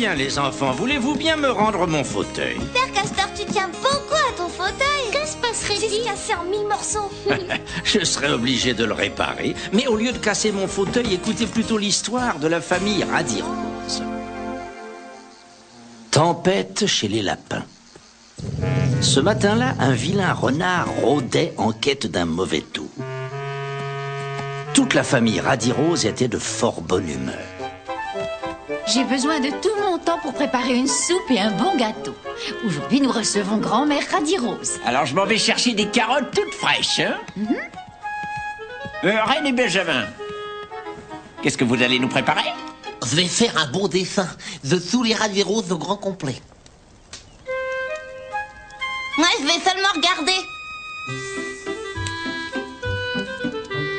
bien, les enfants. Voulez-vous bien me rendre mon fauteuil? Père Castor, tu tiens beaucoup à ton fauteuil. Que se passerait-il? Si se cassait en 1000 morceaux. Je serais obligé de le réparer. Mais au lieu de casser mon fauteuil, écoutez plutôt l'histoire de la famille Radirose. Tempête chez les lapins. Ce matin-là, un vilain renard rôdait en quête d'un mauvais tour. Toute la famille Radirose était de fort bonne humeur. J'ai besoin de tout mon temps pour préparer une soupe et un bon gâteau. Aujourd'hui, nous recevons grand-mère Radirose. Alors je m'en vais chercher des carottes toutes fraîches, hein? Reine et Benjamin, qu'est-ce que vous allez nous préparer? Je vais faire un beau dessin de tous les Radirose au grand complet. Moi, je vais seulement regarder.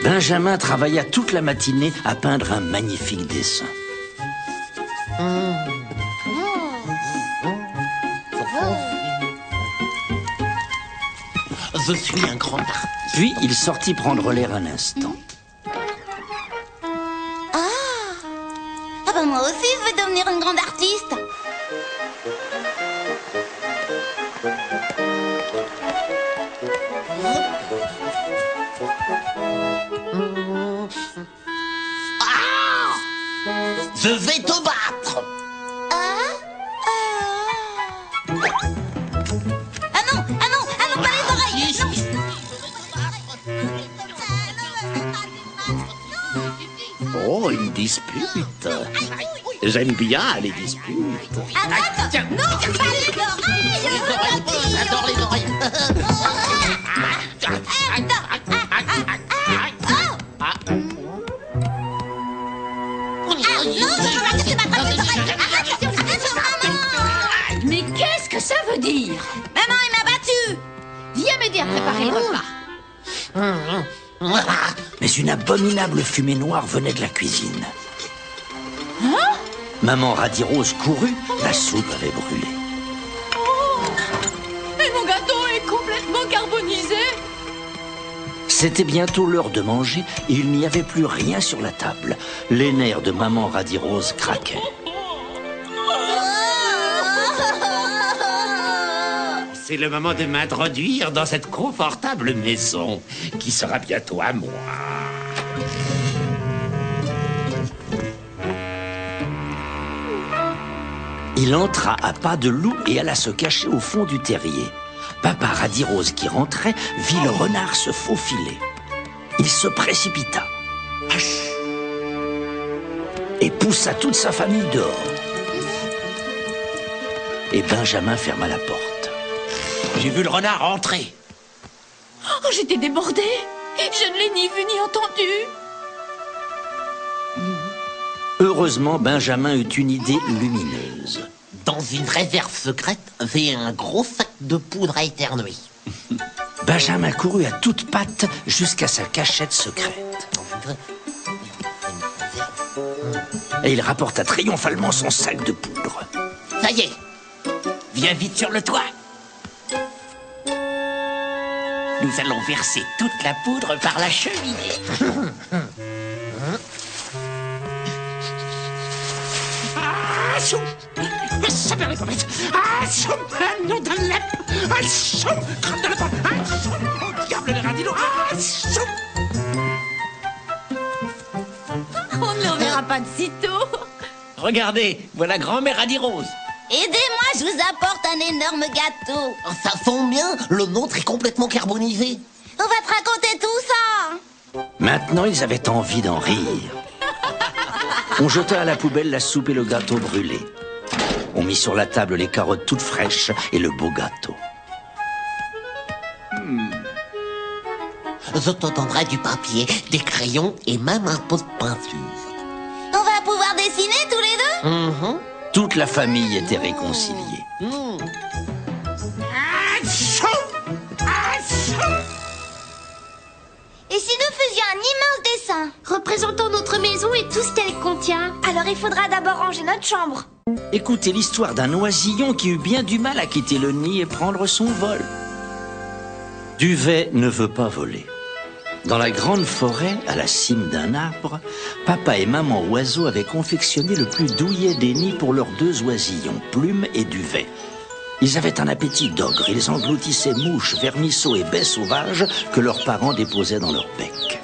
Benjamin travailla toute la matinée à peindre un magnifique dessin. Je suis un grand artiste. Puis il sortit prendre l'air un instant. Ah bah moi aussi, je vais devenir une grande artiste. Je vais te battre. Ah non, pas les oreilles. Non. Oh, une dispute. J'aime bien les disputes. Arrête. Non, pas les oreilles. J'adore les oreilles. Mais qu'est-ce que ça veut dire? Maman, il m'a battue. Viens m'aider à préparer le repas. Mais une abominable fumée noire venait de la cuisine. Maman Radirose courut, la soupe avait brûlé. Et mon gâteau est complètement carbonisé. C'était bientôt l'heure de manger et il n'y avait plus rien sur la table. Les nerfs de maman Radirose craquaient. C'est le moment de m'introduire dans cette confortable maison qui sera bientôt à moi. Il entra à pas de loup et alla se cacher au fond du terrier. Papa Radirose, qui rentrait, vit le renard se faufiler. Il se précipita et poussa toute sa famille dehors. Et Benjamin ferma la porte. J'ai vu le renard rentrer. Oh, j'étais débordée. Je ne l'ai ni vu ni entendu. Heureusement, Benjamin eut une idée lumineuse. Dans une réserve secrète, j'ai un gros sac de poudre à éternuer. Benjamin courut à toutes pattes jusqu'à sa cachette secrète. Et il rapporta triomphalement son sac de poudre. Ça y est. Viens vite sur le toit. Nous allons verser toute la poudre par la cheminée. On ne le reverra pas de sitôt. Regardez, voilà grand-mère Radirose. Aidez-moi, je vous apporte un énorme gâteau. Ça sent bien. Le nôtre est complètement carbonisé. On va te raconter tout ça. Maintenant, ils avaient envie d'en rire. On jeta à la poubelle la soupe et le gâteau brûlé. On mit sur la table les carottes toutes fraîches et le beau gâteau. Je te donnerai du papier, des crayons et même un pot de peinture. On va pouvoir dessiner tous les deux. Toute la famille était réconciliée. Et si nous faisions un immense dessin représentant notre maison et tout ce qu'elle contient? Alors il faudra d'abord ranger notre chambre. Écoutez l'histoire d'un oisillon qui eut bien du mal à quitter le nid et prendre son vol. Duvet ne veut pas voler. Dans la grande forêt, à la cime d'un arbre, papa et maman oiseau avaient confectionné le plus douillet des nids pour leurs deux oisillons, Plume et Duvet. Ils avaient un appétit d'ogre, ils engloutissaient mouches, vermisseaux et baies sauvages que leurs parents déposaient dans leur bec.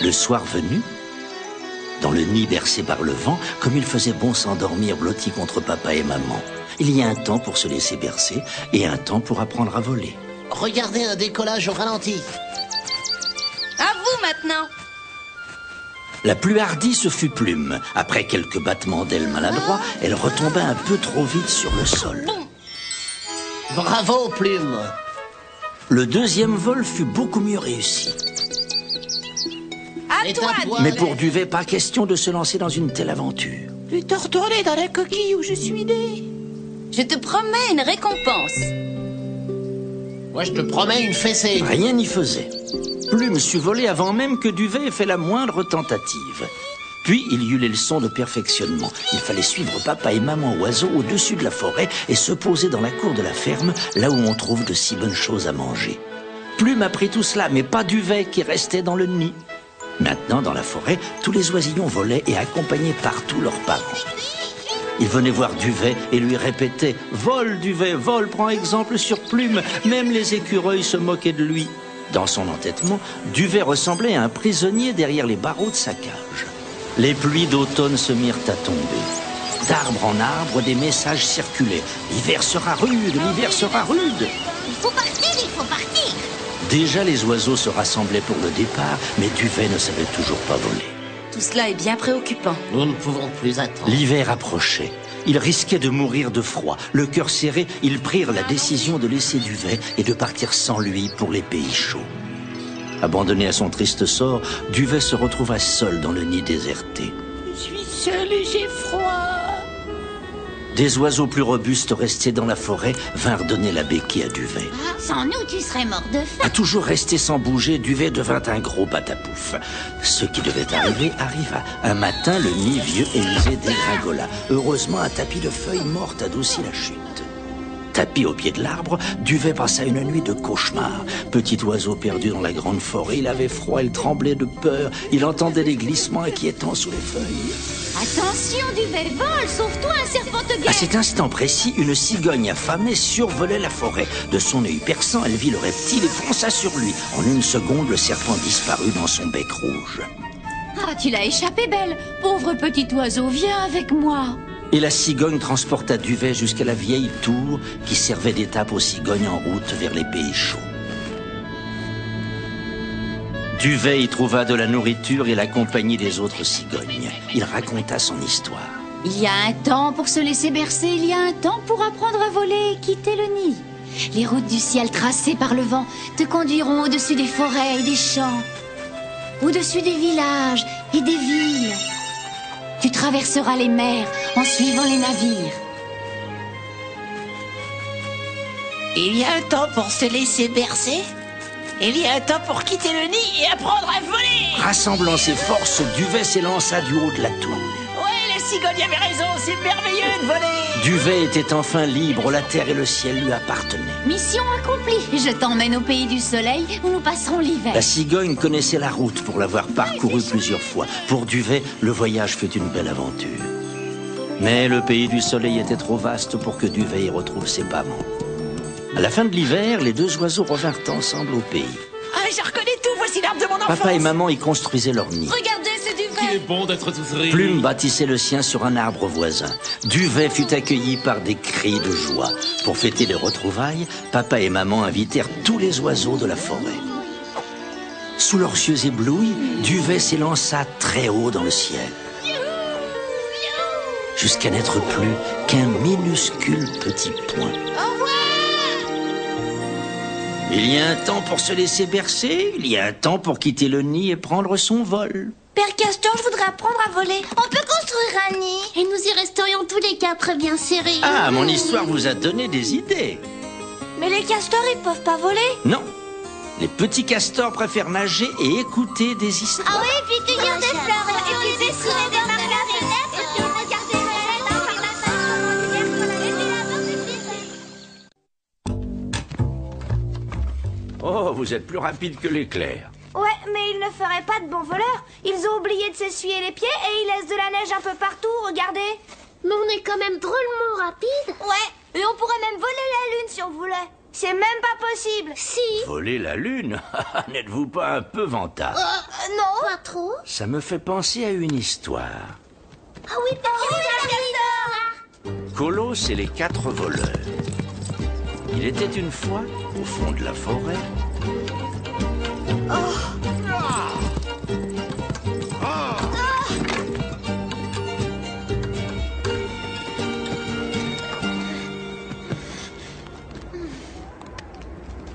Le soir venu, dans le nid bercé par le vent, comme il faisait bon s'endormir blotti contre papa et maman, il y a un temps pour se laisser bercer et un temps pour apprendre à voler. Regardez un décollage au ralenti. À vous maintenant. La plus hardie, ce fut Plume. Après quelques battements d'ailes maladroits, elle retomba un peu trop vite sur le sol. Bravo, Plume. Le deuxième vol fut beaucoup mieux réussi. À Et toi. à toi. Mais pour Duvet, pas question de se lancer dans une telle aventure. Plutôt retourner dans la coquille où je suis né. Je te promets une récompense. Moi, je te promets une fessée. Rien n'y faisait. Plume sut voler avant même que Duvet ait fait la moindre tentative. Puis, il y eut les leçons de perfectionnement. Il fallait suivre papa et maman oiseaux au-dessus de la forêt et se poser dans la cour de la ferme, là où on trouve de si bonnes choses à manger. Plume apprit tout cela, mais pas Duvet qui restait dans le nid. Maintenant, dans la forêt, tous les oisillons volaient et accompagnaient partout leurs parents. Ils venaient voir Duvet et lui répétaient « Vole, Duvet, vole, prends exemple sur Plume !» Même les écureuils se moquaient de lui. Dans son entêtement, Duvet ressemblait à un prisonnier derrière les barreaux de sa cage. Les pluies d'automne se mirent à tomber. D'arbre en arbre, des messages circulaient. « L'hiver sera rude, l'hiver sera rude !» Il faut partir, il faut partir. Déjà, les oiseaux se rassemblaient pour le départ, mais Duvet ne savait toujours pas voler. Tout cela est bien préoccupant. Nous ne pouvons plus attendre. L'hiver approchait. Ils risquaient de mourir de froid. Le cœur serré, ils prirent la décision de laisser Duvet et de partir sans lui pour les pays chauds. Abandonné à son triste sort, Duvet se retrouva seul dans le nid déserté. Je suis seule et j'ai froid. Des oiseaux plus robustes restés dans la forêt vinrent donner la béquille à Duvet. Sans nous, tu serais mort de faim. À toujours rester sans bouger, Duvet devint un gros patapouf. Ce qui devait arriver arriva. Un matin, le nid vieux et usé dégringola. Heureusement, un tapis de feuilles mortes adoucit la chute. Tapis au pied de l'arbre, Duvet passa une nuit de cauchemar. Petit oiseau perdu dans la grande forêt, il avait froid, il tremblait de peur. Il entendait des glissements inquiétants sous les feuilles. Attention, Duvet, vole, sauve-toi, un serpent te À guette. cet instant précis, une cigogne affamée survolait la forêt. De son œil perçant, elle vit le reptile et fonça sur lui. En une seconde, le serpent disparut dans son bec rouge. Ah, tu l'as échappé, belle. Pauvre petit oiseau, viens avec moi. Et la cigogne transporta Duvet jusqu'à la vieille tour qui servait d'étape aux cigognes en route vers les pays chauds. Duvet y trouva de la nourriture et la compagnie des autres cigognes. Il raconta son histoire. Il y a un temps pour se laisser bercer, il y a un temps pour apprendre à voler et quitter le nid. Les routes du ciel tracées par le vent te conduiront au-dessus des forêts et des champs, au-dessus des villages et des villes. Tu traverseras les mers en suivant les navires. Il y a un temps pour se laisser bercer. Il y a un temps pour quitter le nid et apprendre à voler. Rassemblant ses forces, Duvet s'élança du haut de la tour. Ouais, la cigogne avait raison, c'est merveilleux de voler. Duvet était enfin libre, la terre et le ciel lui appartenaient. Mission accomplie. Je t'emmène au pays du soleil où nous passerons l'hiver. La cigogne connaissait la route pour l'avoir parcourue plusieurs fois. Pour Duvet, le voyage fut une belle aventure. Mais le pays du soleil était trop vaste pour que Duvet y retrouve ses parents. À la fin de l'hiver, les deux oiseaux revinrent ensemble au pays. Ah, je reconnais tout, voici l'arbre de mon enfance. Papa et maman y construisaient leur nid. Regardez, c'est du Il est vin. bon d'être tous réunis. Plume bâtissait le sien sur un arbre voisin. Duvet fut accueilli par des cris de joie. Pour fêter les retrouvailles, papa et maman invitèrent tous les oiseaux de la forêt. Sous leurs yeux éblouis, Duvet s'élança très haut dans le ciel. Jusqu'à n'être plus qu'un minuscule petit point. Au revoir. Il y a un temps pour se laisser bercer, il y a un temps pour quitter le nid et prendre son vol. Père Castor, je voudrais apprendre à voler. On peut construire un nid. Et nous y resterions tous les quatre bien serrés. Ah, mon histoire vous a donné des idées. Mais les castors, ils peuvent pas voler. Non, les petits castors préfèrent nager et écouter des histoires. Ah oui, et puis cueillir des fleurs. Et puis dessiner des marionnettes. Et puis regarder le jardin par la fenêtre. Oh, vous êtes plus rapide que l'éclair. Ouais, mais ils ne feraient pas de bons voleurs. Ils ont oublié de s'essuyer les pieds et ils laissent de la neige un peu partout, regardez. Mais on est quand même drôlement rapide. Ouais, et on pourrait même voler la lune si on voulait. C'est même pas possible. Si. Voler la lune? N'êtes-vous pas un peu vantard? Non. Pas trop. Ça me fait penser à une histoire. Ah oui, Colos et les 4 voleurs. Il était une fois, au fond de la forêt,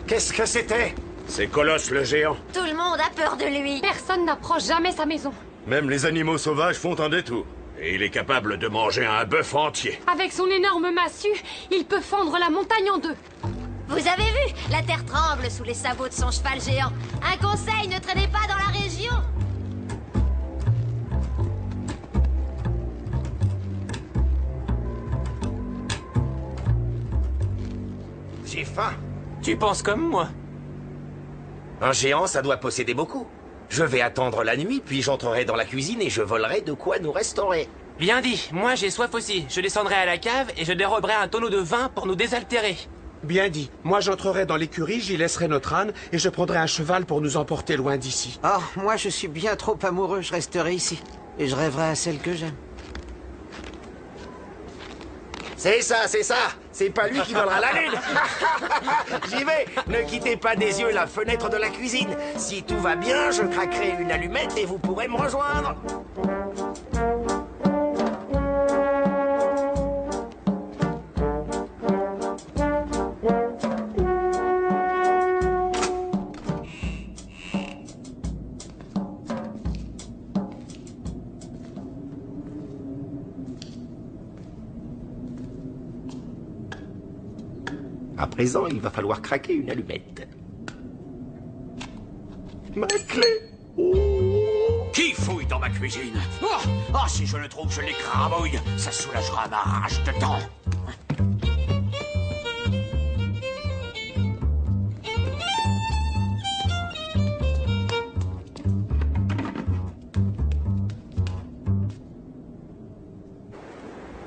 Qu'est-ce que c'était? C'est Colosse le géant. Tout le monde a peur de lui. Personne n'approche jamais sa maison. Même les animaux sauvages font un détour. Et il est capable de manger un bœuf entier. Avec son énorme massue, il peut fendre la montagne en deux. Vous avez vu? La terre tremble sous les sabots de son cheval géant. Un conseil, ne traînez pas dans la région. J'ai faim. Tu penses comme moi? Un géant, ça doit posséder beaucoup. Je vais attendre la nuit, puis j'entrerai dans la cuisine et je volerai de quoi nous restaurer. Bien dit, moi j'ai soif aussi. Je descendrai à la cave et je déroberai un tonneau de vin pour nous désaltérer. Bien dit. Moi j'entrerai dans l'écurie, j'y laisserai notre âne et je prendrai un cheval pour nous emporter loin d'ici. Oh, moi je suis bien trop amoureux, je resterai ici. Et je rêverai à celle que j'aime. C'est ça, c'est ça. C'est pas lui qui volera la lune. J'y vais. Ne quittez pas des yeux la fenêtre de la cuisine. Si tout va bien, je craquerai une allumette et vous pourrez me rejoindre. À présent, il va falloir craquer une allumette. Ma clé! Qui fouille dans ma cuisine? Si je le trouve, je l'écrabouille. Ça soulagera ma rage de temps.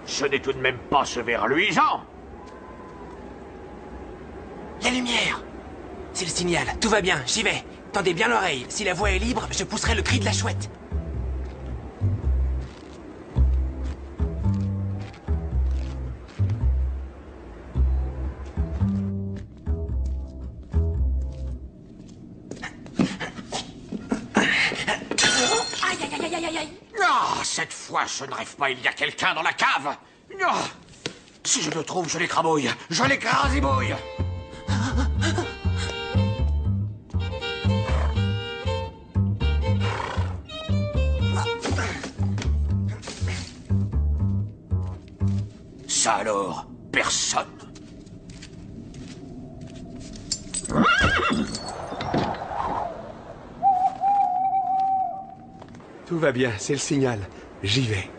Ce n'est tout de même pas ce verre luisant. La lumière! C'est le signal, tout va bien, j'y vais. Tendez bien l'oreille, si la voie est libre, je pousserai le cri de la chouette. Aïe, aïe, aïe, aïe, aïe, aïe. Ah, cette fois, je ne rêve pas, il y a quelqu'un dans la cave. Ah, si je le trouve, je l'écrabouille. Je l'écrasibouille. Ça alors, personne. Tout va bien, c'est le signal. J'y vais.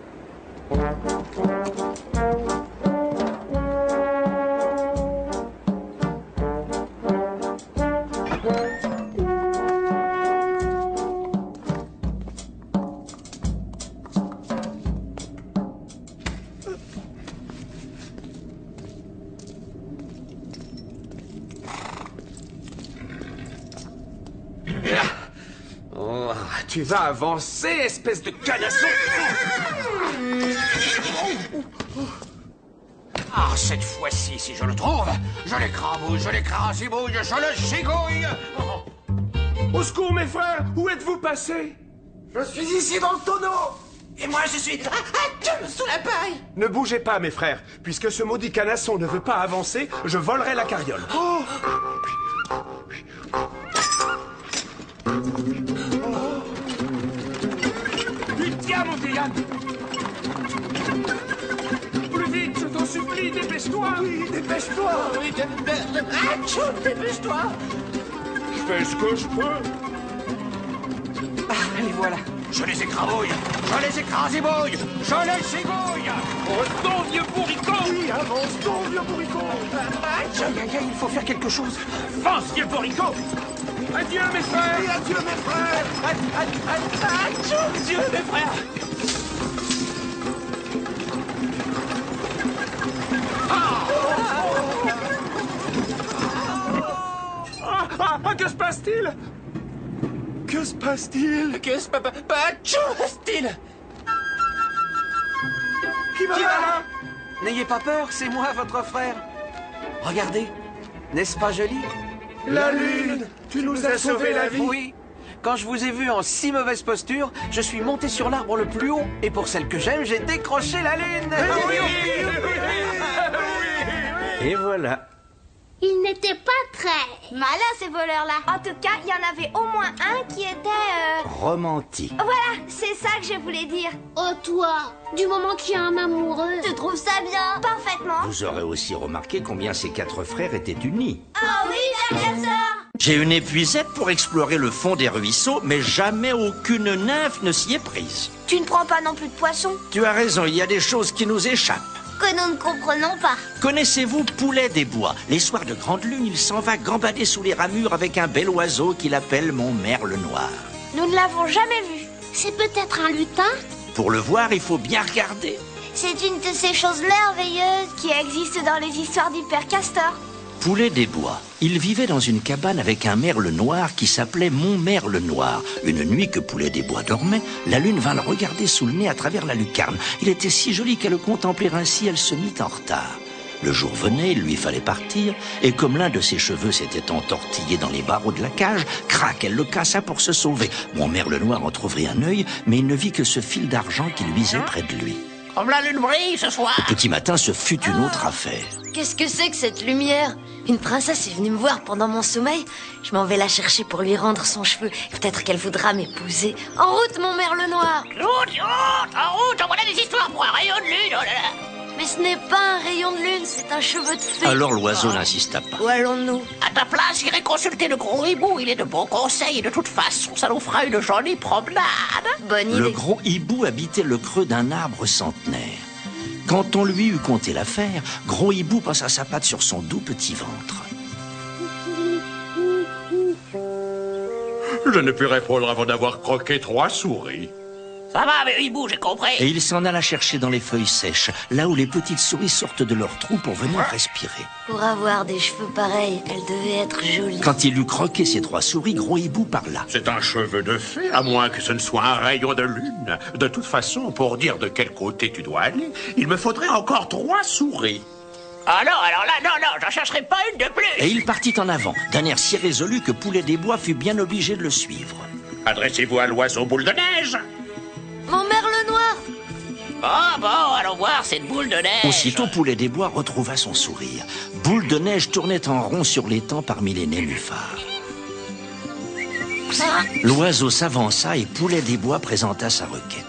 Tu vas avancer, espèce de canasson! Ah, cette fois-ci, si je le trouve, je l'écrabouille, je l'écrasibouille, je le gigouille. Au secours, mes frères! Où êtes-vous passés? Je suis ici dans le tonneau. Et moi, je suis sous la paille. Ne bougez pas, mes frères. Puisque ce maudit canasson ne veut pas avancer, je volerai la carriole. Oh! Tiens, mon vieillard. Plus vite, je t'en supplie, dépêche-toi! Oui, dépêche-toi. Oui, dépêche-toi. Je fais ce que je peux. Ah, et voilà, Je les écrabouille, je les écrasibouille, je les zigouille. Avance-toi, vieux bourricot! Oui, avance-toi, vieux bourricot! Il faut faire quelque chose. Avance, vieux bourricot! Adieu, mes frères! Et adieu, mes frères! Adieu, mes frères! Que se passe-t-il? Que se passe-t-il? Que se passe-t-il? Qui va là? N'ayez pas peur, c'est moi, votre frère. Regardez, n'est-ce pas joli? La lune! Tu nous as sauvé la vie! Oui. Quand je vous ai vu en si mauvaise posture, je suis monté sur l'arbre le plus haut. Et pour celle que j'aime, j'ai décroché la lune. Et voilà. Ils n'étaient pas très... Malin, ces voleurs-là. En tout cas, il y en avait au moins un qui était... Romantique. Voilà, c'est ça que je voulais dire. Oh, toi, du moment qu'il y a un amoureux... Tu trouves ça bien? Parfaitement. Vous aurez aussi remarqué combien ces 4 frères étaient unis. Oh oui, la sœur. J'ai une épuisette pour explorer le fond des ruisseaux, mais jamais aucune nymphe ne s'y est prise. Tu ne prends pas non plus de poisson? Tu as raison, il y a des choses qui nous échappent. Que nous ne comprenons pas. Connaissez-vous Poulet des Bois? Les soirs de grande lune, il s'en va gambader sous les ramures avec un bel oiseau qu'il appelle mon merle noir. Nous ne l'avons jamais vu. C'est peut-être un lutin? Pour le voir, il faut bien regarder. C'est une de ces choses merveilleuses qui existent dans les histoires du père Castor. Poulet des Bois. Il vivait dans une cabane avec un merle noir qui s'appelait mon merle noir. Une nuit que Poulet des Bois dormait, la lune vint le regarder sous le nez à travers la lucarne. Il était si joli qu'à le contempler ainsi, elle se mit en retard. Le jour venait, il lui fallait partir, et comme l'un de ses cheveux s'était entortillé dans les barreaux de la cage, crac, elle le cassa pour se sauver. Mon merle noir entr'ouvrit un œil, mais il ne vit que ce fil d'argent qui luisait près de lui. Comme la lune brille ce soir. Au petit matin, ce fut une autre affaire. Qu'est-ce que c'est que cette lumière? Une princesse est venue me voir pendant mon sommeil. Je m'en vais la chercher pour lui rendre son cheveu. Peut-être qu'elle voudra m'épouser. En route, mon merle noir! En route, en voilà des histoires pour un rayon de lune, oh là là. Mais ce n'est pas un rayon de lune, c'est un cheveu de fée. Alors l'oiseau n'insista pas. Où allons-nous? À ta place, j'irai consulter le gros hibou. Il est de bons conseils et de toute façon, ça nous fera une jolie promenade. Bonne idée. Le gros hibou habitait le creux d'un arbre centenaire. Quand on lui eut conté l'affaire, Gros Hibou passa sa patte sur son doux petit ventre. Je ne puis répondre avant d'avoir croqué 3 souris. Ça va, mais hibou, j'ai compris. Et il s'en alla chercher dans les feuilles sèches, là où les petites souris sortent de leur trou pour venir respirer. Pour avoir des cheveux pareils, elle devait être jolie. Quand il eut croqué ces 3 souris, Gros Hibou parla. C'est un cheveu de fée, à moins que ce ne soit un rayon de lune. De toute façon, pour dire de quel côté tu dois aller, il me faudrait encore 3 souris. Ah non, alors là, non, j'en chercherai pas une de plus. Et il partit en avant, d'un air si résolu que Poulet des Bois fut bien obligé de le suivre. Adressez-vous à l'oiseau boule de neige. Mon merle noir! Oh bon, allons voir cette boule de neige. Aussitôt, Poulet des Bois retrouva son sourire. Boule de neige tournait en rond sur l'étang parmi les nénuphars. L'oiseau s'avança et Poulet des Bois présenta sa requête.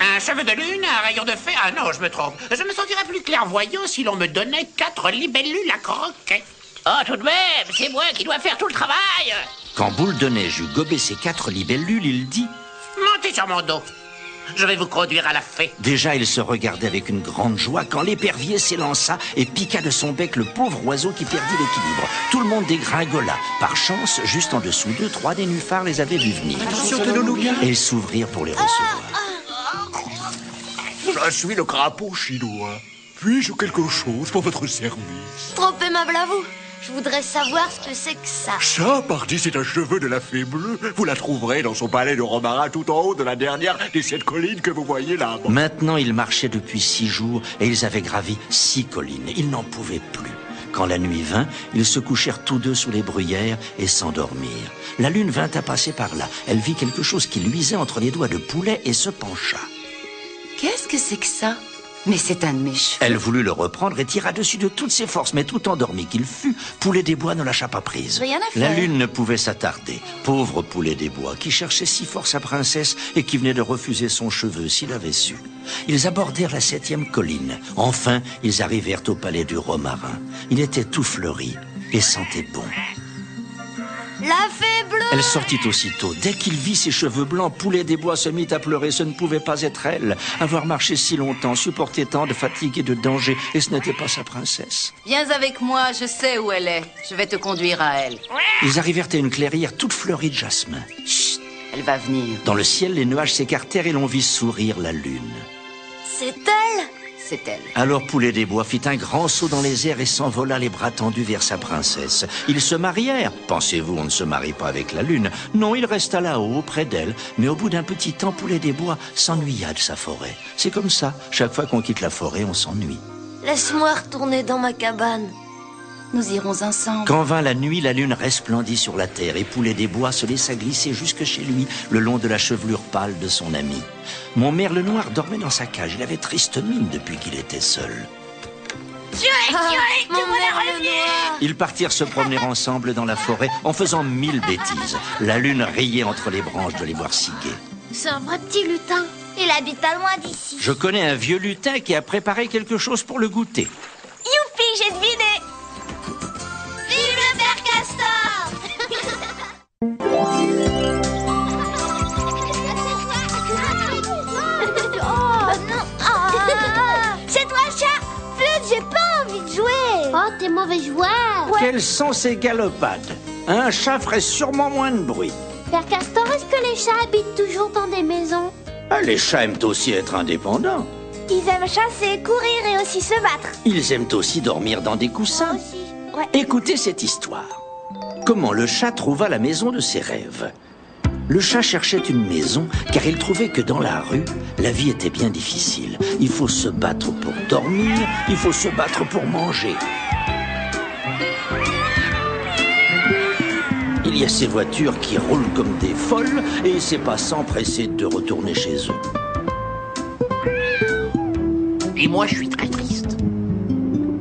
Un cheveu de lune, un rayon de fée. Ah non, je me trompe. Je me sentirais plus clairvoyant si l'on me donnait 4 libellules à croquer. Oh, tout de même, c'est moi qui dois faire tout le travail. Quand Boule de Neige eut gobé ses 4 libellules, il dit... Montez sur mon dos. Je vais vous conduire à la fée. Déjà, il se regardait avec une grande joie quand l'épervier s'élança et piqua de son bec le pauvre oiseau qui perdit l'équilibre. Tout le monde dégringola. Par chance, juste en dessous d'eux, 3 nénuphars les avaient vus venir. Attention, tenons-nous bien. Et ils s'ouvrirent pour les recevoir. Je suis le crapaud chinois. Puis-je quelque chose pour votre service? Trop aimable à vous. Je voudrais savoir ce que c'est que ça. Ça, pardi, c'est un cheveu de la fée bleue. Vous la trouverez dans son palais de Romarin tout en haut de la dernière des 7 collines que vous voyez là. Maintenant, ils marchaient depuis 6 jours et ils avaient gravi 6 collines. Ils n'en pouvaient plus. Quand la nuit vint, ils se couchèrent tous deux sous les bruyères et s'endormirent. La lune vint à passer par là. Elle vit quelque chose qui luisait entre les doigts de Poulet et se pencha. Qu'est-ce que c'est que ça? Mais c'est un de mes cheveux. Elle voulut le reprendre et tira dessus de toutes ses forces, mais tout endormi qu'il fut, Poulet des Bois ne lâcha pas prise. Rien à La faire. lune ne pouvait s'attarder. Pauvre Poulet des Bois, qui cherchait si fort sa princesse et qui venait de refuser son cheveu s'il avait su. Ils abordèrent la 7e colline. Enfin, ils arrivèrent au palais du Romarin. Il était tout fleuri et sentait bon. La fée bleue! Elle sortit aussitôt. Dès qu'il vit ses cheveux blancs, Poulet des Bois se mit à pleurer. Ce ne pouvait pas être elle. Avoir marché si longtemps, supporté tant de fatigue et de danger, et ce n'était pas sa princesse. Viens avec moi, je sais où elle est. Je vais te conduire à elle. Ils arrivèrent à une clairière toute fleurie de jasmin. Chut, elle va venir. Dans le ciel, les nuages s'écartèrent et l'on vit sourire la lune. C'est elle? C'est elle. Alors Poulet des Bois fit un grand saut dans les airs et s'envola les bras tendus vers sa princesse. Ils se marièrent. Pensez-vous, on ne se marie pas avec la lune? Non, il resta là-haut, près d'elle. Mais au bout d'un petit temps, Poulet des Bois s'ennuya de sa forêt. C'est comme ça. Chaque fois qu'on quitte la forêt, on s'ennuie. Laisse-moi retourner dans ma cabane. Nous irons ensemble. Quand vint la nuit, la lune resplendit sur la terre et Poulet des Bois se laissa glisser jusque chez lui, le long de la chevelure pâle de son ami. Mon merle noir dormait dans sa cage. Il avait triste mine depuis qu'il était seul. Mon merle noir! Ils partirent se promener ensemble dans la forêt en faisant 1000 bêtises. La lune riait entre les branches de les voir si gais. C'est un vrai petit lutin. Il habite pas loin d'ici. Je connais un vieux lutin qui a préparé quelque chose pour le goûter. Youpi, j'ai deviné. Vive le père Castor! Oh non! C'est toi le chat! Flûte, j'ai pas envie de jouer! Oh, t'es mauvais joueur. Quelles sont ces galopades? Un chat ferait sûrement moins de bruit. Père Castor, est-ce que les chats habitent toujours dans des maisons? Les chats aiment aussi être indépendants. Ils aiment chasser, courir et aussi se battre. Ils aiment aussi dormir dans des coussins. Ouais. Écoutez cette histoire. Comment le chat trouva la maison de ses rêves. Le chat cherchait une maison car il trouvait que dans la rue, la vie était bien difficile. Il faut se battre pour dormir, il faut se battre pour manger. Il y a ces voitures qui roulent comme des folles et ces passants pressés de retourner chez eux. Et moi, je suis très triste.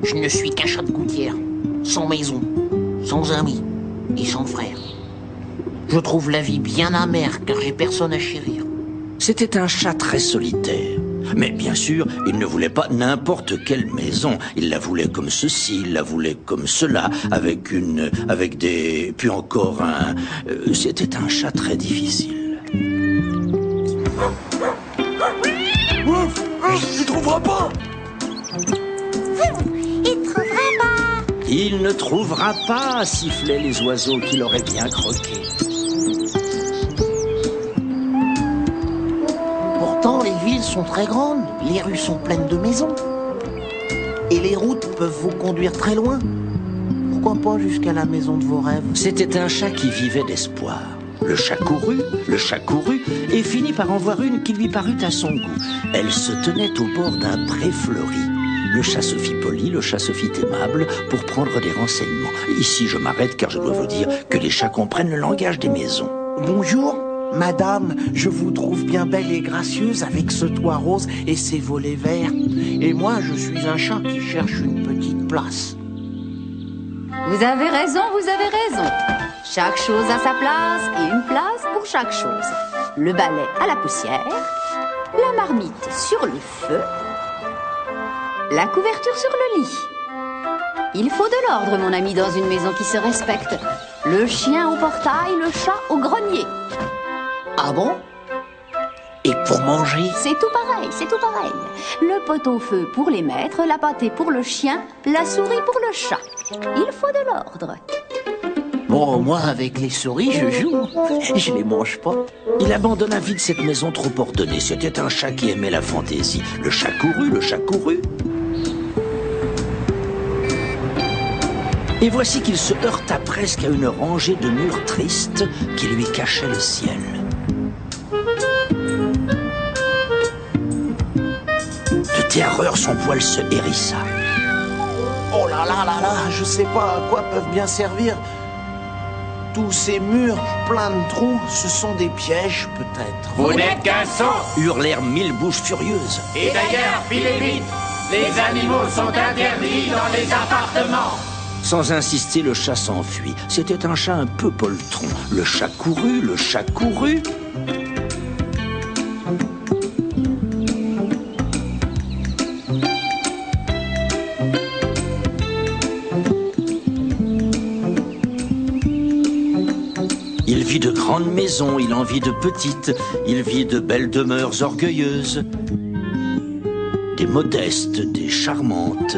Je ne suis qu'un chat de gouttière, sans maison, sans amis et sans frère. Je trouve la vie bien amère car j'ai personne à chérir. C'était un chat très solitaire. Mais bien sûr, il ne voulait pas n'importe quelle maison. Il la voulait comme ceci, il la voulait comme cela, avec des... puis encore un... C'était un chat très difficile. Ouf, il trouvera pas. Il trouvera pas. Il ne trouvera pas, sifflaient les oiseaux qui l'auraient bien croqué. Pourtant, les villes sont très grandes, les rues sont pleines de maisons. Et les routes peuvent vous conduire très loin. Pourquoi pas jusqu'à la maison de vos rêves? C'était un chat qui vivait d'espoir. Le chat courut, et finit par en voir une qui lui parut à son goût. Elle se tenait au bord d'un pré fleuri. Le chat se fit poli, le chat se fit aimable pour prendre des renseignements. Ici, je m'arrête car je dois vous dire que les chats comprennent le langage des maisons. Bonjour, madame, je vous trouve bien belle et gracieuse avec ce toit rose et ces volets verts. Et moi, je suis un chat qui cherche une petite place. Vous avez raison, vous avez raison. Chaque chose a sa place et une place pour chaque chose. Le balai à la poussière, la marmite sur le feu, la couverture sur le lit. Il faut de l'ordre, mon ami, dans une maison qui se respecte. Le chien au portail, le chat au grenier. Ah bon? Et pour manger? C'est tout pareil, c'est tout pareil. Le pot au feu pour les maîtres, la pâtée pour le chien, la souris pour le chat. Il faut de l'ordre. Bon, moi, avec les souris, je joue. Je les mange pas. Il abandonna vite cette maison trop ordonnée. C'était un chat qui aimait la fantaisie. Le chat courut. Et voici qu'il se heurta presque à une rangée de murs tristes qui lui cachaient le ciel. De terreur, son poil se hérissa. Oh là là là là, je sais pas à quoi peuvent bien servir. Tous ces murs pleins de trous, ce sont des pièges peut-être. Vous n'êtes qu'un sot! Hurlèrent 1000 bouches furieuses. Et d'ailleurs, filez vite! Les animaux sont interdits dans les appartements! Sans insister, le chat s'enfuit. C'était un chat un peu poltron. Le chat courut. vit de grandes maisons, il en vit de petites. Il vit de belles demeures orgueilleuses. Des modestes, des charmantes.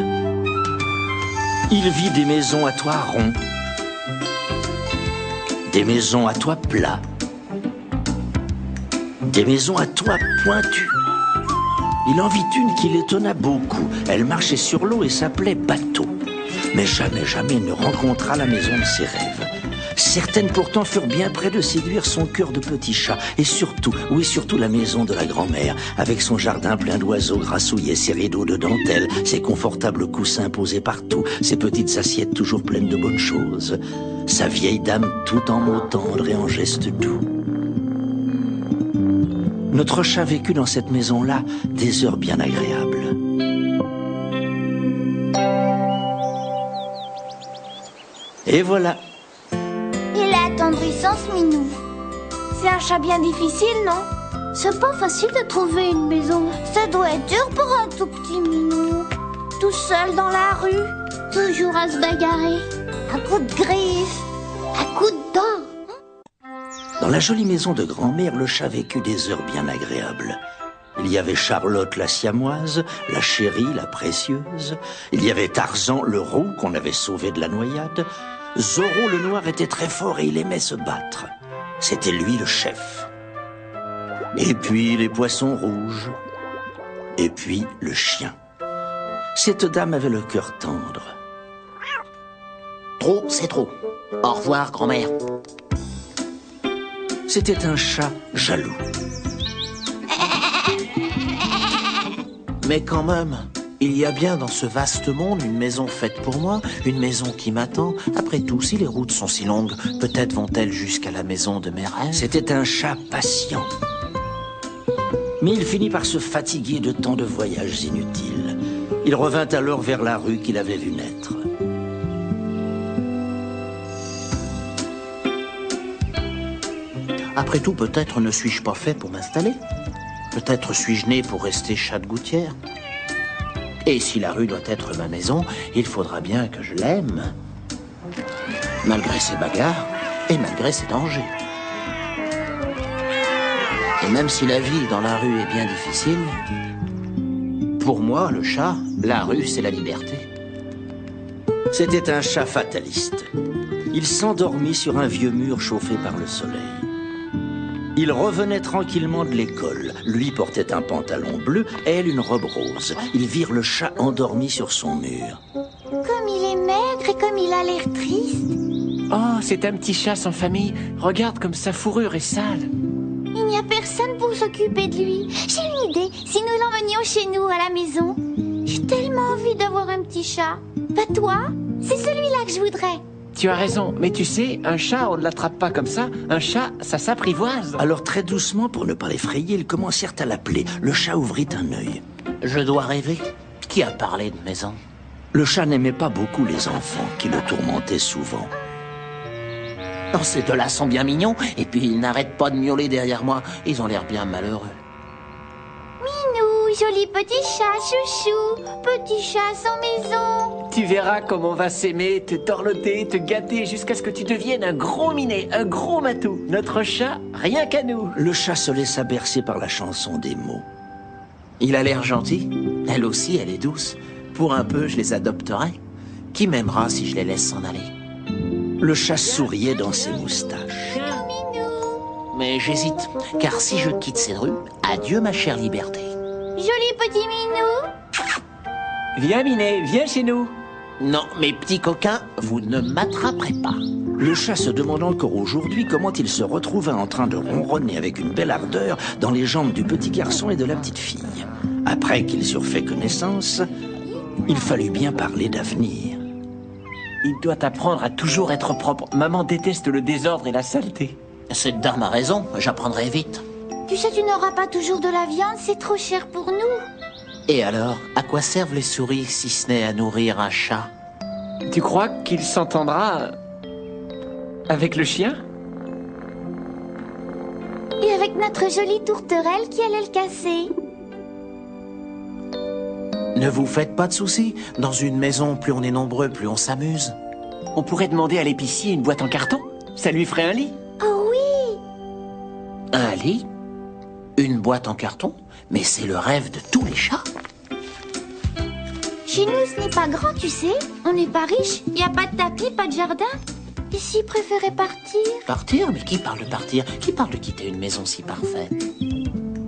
Il vit des maisons à toit rond. Des maisons à toit plat. Des maisons à toit pointu. Il en vit une qui l'étonna beaucoup. Elle marchait sur l'eau et s'appelait Bateau. Mais jamais, jamais il ne rencontra la maison de ses rêves. Certaines pourtant furent bien près de séduire son cœur de petit chat. Et surtout, oui, surtout la maison de la grand-mère, avec son jardin plein d'oiseaux grassouillés, ses rideaux de dentelle, ses confortables coussins posés partout, ses petites assiettes toujours pleines de bonnes choses, sa vieille dame tout en mots tendres et en gestes doux. Notre chat vécut dans cette maison-là des heures bien agréables. Et voilà. Il est attendrissant, ce minou. C'est un chat bien difficile, non? C'est pas facile de trouver une maison. Ça doit être dur pour un tout petit minou. Tout seul dans la rue. Toujours à se bagarrer. À coups de griffes. À coups de dents. Dans la jolie maison de grand-mère, le chat vécut des heures bien agréables. Il y avait Charlotte la siamoise, la chérie, la précieuse. Il y avait Tarzan le roux qu'on avait sauvé de la noyade. Zorro le noir était très fort et il aimait se battre. C'était lui le chef. Et puis les poissons rouges. Et puis le chien. Cette dame avait le cœur tendre. Trop, c'est trop. Au revoir, grand-mère. C'était un chat jaloux. Mais quand même, il y a bien dans ce vaste monde une maison faite pour moi, une maison qui m'attend. Après tout, si les routes sont si longues, peut-être vont-elles jusqu'à la maison de mes rêves. C'était un chat patient. Mais il finit par se fatiguer de tant de voyages inutiles. Il revint alors vers la rue qu'il avait vue naître. Après tout, peut-être ne suis-je pas fait pour m'installer. Peut-être suis-je né pour rester chat de gouttière. Et si la rue doit être ma maison, il faudra bien que je l'aime. Malgré ses bagarres et malgré ses dangers. Et même si la vie dans la rue est bien difficile, pour moi, le chat, la rue, c'est la liberté. C'était un chat fataliste. Il s'endormit sur un vieux mur chauffé par le soleil. Il revenait tranquillement de l'école. Lui portait un pantalon bleu, elle une robe rose. Ils virent le chat endormi sur son mur. Comme il est maigre et comme il a l'air triste. Oh, c'est un petit chat sans famille. Regarde comme sa fourrure est sale. Il n'y a personne pour s'occuper de lui. J'ai une idée. Si nous l'emmenions chez nous, à la maison. J'ai tellement envie d'avoir un petit chat. Pas toi? C'est celui-là que je voudrais. Tu as raison, mais tu sais, un chat, on ne l'attrape pas comme ça. Un chat, ça s'apprivoise. Alors très doucement, pour ne pas l'effrayer, ils commencèrent à l'appeler. Le chat ouvrit un œil. Je dois rêver. Qui a parlé de maison? Le chat n'aimait pas beaucoup les enfants, qui le tourmentaient souvent. Oh, ces deux-là sont bien mignons, et puis ils n'arrêtent pas de miauler derrière moi. Ils ont l'air bien malheureux. Minou, joli petit chat, chouchou. Petit chat sans maison. Tu verras comment on va s'aimer, te torloter, te gâter jusqu'à ce que tu deviennes un gros minet, un gros matou. Notre chat, rien qu'à nous. Le chat se laissa bercer par la chanson des mots. Il a l'air gentil. Elle aussi, elle est douce. Pour un peu, je les adopterai. Qui m'aimera si je les laisse s'en aller? Le chat souriait dans ses moustaches. Mais j'hésite, car si je quitte cette rue, adieu ma chère liberté. Joli petit minou. Viens, minet, viens chez nous. Non, mes petits coquins, vous ne m'attraperez pas. Le chat se demande encore aujourd'hui comment il se retrouva en train de ronronner avec une belle ardeur dans les jambes du petit garçon et de la petite fille. Après qu'ils eurent fait connaissance, il fallut bien parler d'avenir. Il doit apprendre à toujours être propre. Maman déteste le désordre et la saleté. Cette dame a raison, j'apprendrai vite. Tu sais, tu n'auras pas toujours de la viande, c'est trop cher pour nous. Et alors, à quoi servent les souris si ce n'est à nourrir un chat? Tu crois qu'il s'entendra avec le chien? Et avec notre jolie tourterelle qui allait le casser. Ne vous faites pas de soucis. Dans une maison, plus on est nombreux, plus on s'amuse. On pourrait demander à l'épicier une boîte en carton. Ça lui ferait un lit. Oh oui, Un lit? Une boîte en carton? Mais c'est le rêve de tous les chats. Chez nous, ce n'est pas grand, tu sais. On n'est pas riche. Il n'y a pas de tapis, pas de jardin. Et s'ils préféraient partir? Partir? Mais qui parle de partir? Qui parle de quitter une maison si parfaite?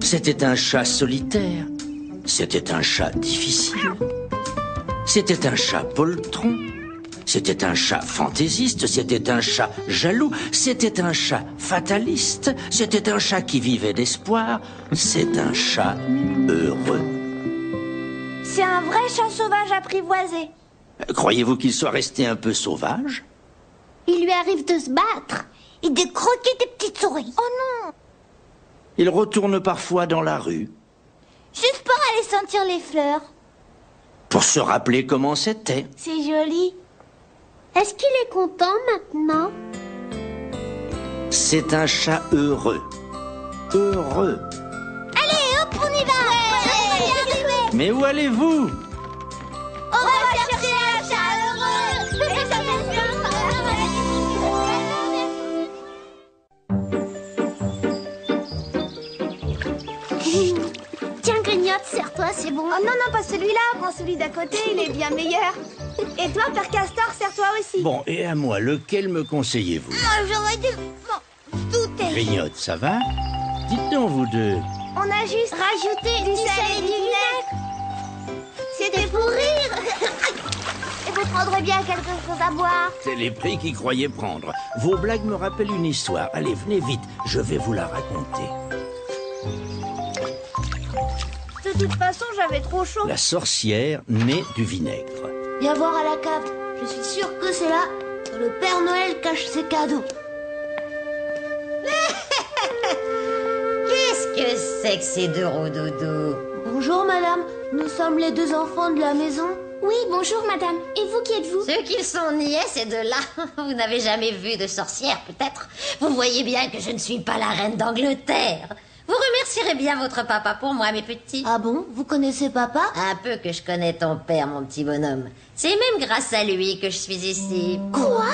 C'était un chat solitaire. C'était un chat difficile. C'était un chat poltron. C'était un chat fantaisiste. C'était un chat jaloux. C'était un chat fataliste. C'était un chat qui vivait d'espoir. C'est un chat heureux. C'est un vrai chat sauvage apprivoisé. Croyez-vous qu'il soit resté un peu sauvage? Il lui arrive de se battre et de croquer des petites souris. Oh non! Il retourne parfois dans la rue. Juste pour aller sentir les fleurs. Pour se rappeler comment c'était. C'est joli. Est-ce qu'il est content maintenant? C'est un chat heureux. Heureux. Allez, hop, on y va! Ouais, mais où allez-vous? On va chercher un chat heureux! Et ça fait bien! Tiens, grignote, serre-toi, c'est bon. Oh non, non, pas celui-là. Prends celui d'à côté, il est bien meilleur. Et toi, Père Castor, serre-toi aussi. Bon, et à moi, lequel me conseillez-vous? J'aurais dû... Bon, tout est... Grignote, ça va? Dites donc, vous deux. On a juste rajouté du sel et du vinaigre. C'était pour rire. Et vous prendrez bien quelque chose à boire. C'est les prix qu'ils croyaient prendre. Vos blagues me rappellent une histoire. Allez, venez vite, je vais vous la raconter. De toute façon, j'avais trop chaud. La sorcière née du vinaigre. Viens voir à la cave. Je suis sûre que c'est là que le Père Noël cache ses cadeaux. Qu'est-ce que c'est que ces deux roudoudous? Bonjour, madame. Nous sommes les deux enfants de la maison. Oui, bonjour, madame. Et vous, qui êtes-vous? Ceux qui sont niais, ces deux-là. Vous n'avez jamais vu de sorcière, peut-être? Vous voyez bien que je ne suis pas la reine d'Angleterre. Vous remercierez bien votre papa pour moi, mes petits. Ah bon? Vous connaissez papa? Un peu que je connais ton père, mon petit bonhomme. C'est même grâce à lui que je suis ici. Quoi?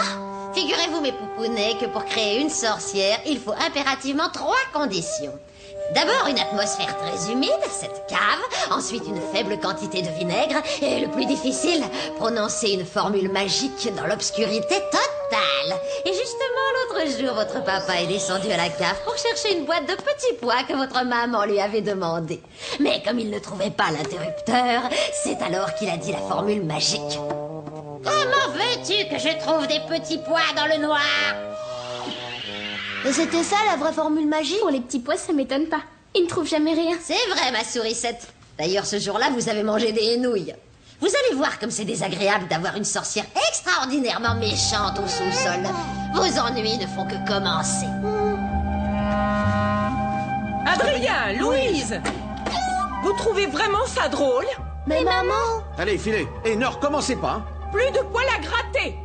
Figurez-vous, mes poupounets, que pour créer une sorcière, il faut impérativement 3 conditions. D'abord, une atmosphère très humide, cette cave. Ensuite, une faible quantité de vinaigre. Et le plus difficile, prononcer une formule magique dans l'obscurité totale. Et justement, l'autre jour, votre papa est descendu à la cave pour chercher une boîte de petits pois que votre maman lui avait demandé. Mais comme il ne trouvait pas l'interrupteur, c'est alors qu'il a dit la formule magique. Comment veux-tu que je trouve des petits pois dans le noir? Et c'était ça, la vraie formule magique? Pour les petits pois, ça m'étonne pas. Ils ne trouvent jamais rien. C'est vrai, ma sourisette. D'ailleurs, ce jour-là, vous avez mangé des nouilles. Vous allez voir comme c'est désagréable d'avoir une sorcière extraordinairement méchante au sous-sol. Vos ennuis ne font que commencer. Adrien, Louise, vous trouvez vraiment ça drôle? Mais maman... Allez, filez. Et ne recommencez pas. Hein. Plus de poils à gratter.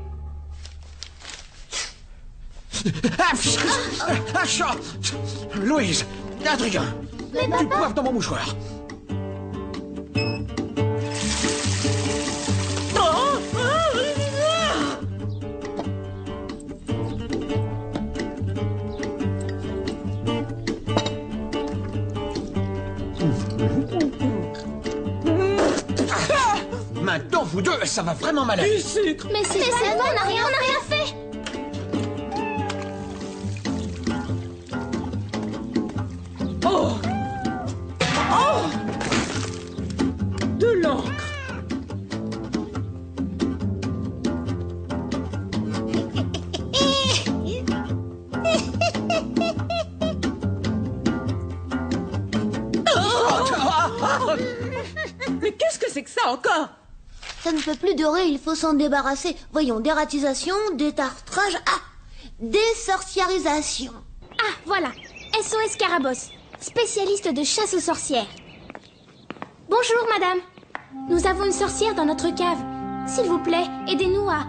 Louise, Adrien, du poivre dans mon mouchoir. Maintenant, vous deux, ça va vraiment mal aller. Du sucre. Mais c'est pas nous, on n'a rien fait. Oh! Oh! De l'encre. Mais qu'est-ce que c'est que ça encore? Ça ne peut plus durer, il faut s'en débarrasser. Voyons, dératisation, détartrage... Ah! Désorciarisation. Ah, voilà. SOS Carabosse, spécialiste de chasse aux sorcières. Bonjour, madame. Nous avons une sorcière dans notre cave. S'il vous plaît, aidez-nous à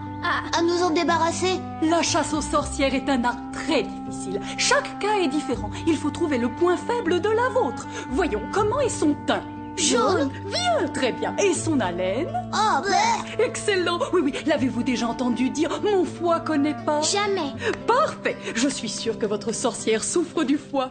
nous en débarrasser. La chasse aux sorcières est un art très difficile. Chaque cas est différent. Il faut trouver le point faible de la vôtre. Voyons, comment est son teint? Jaune. Bien, très bien. Et son haleine? Oh, bleu. Excellent. Oui, oui. L'avez-vous déjà entendu dire « Mon foie connaît pas » Jamais. Parfait. Je suis sûre que votre sorcière souffre du foie.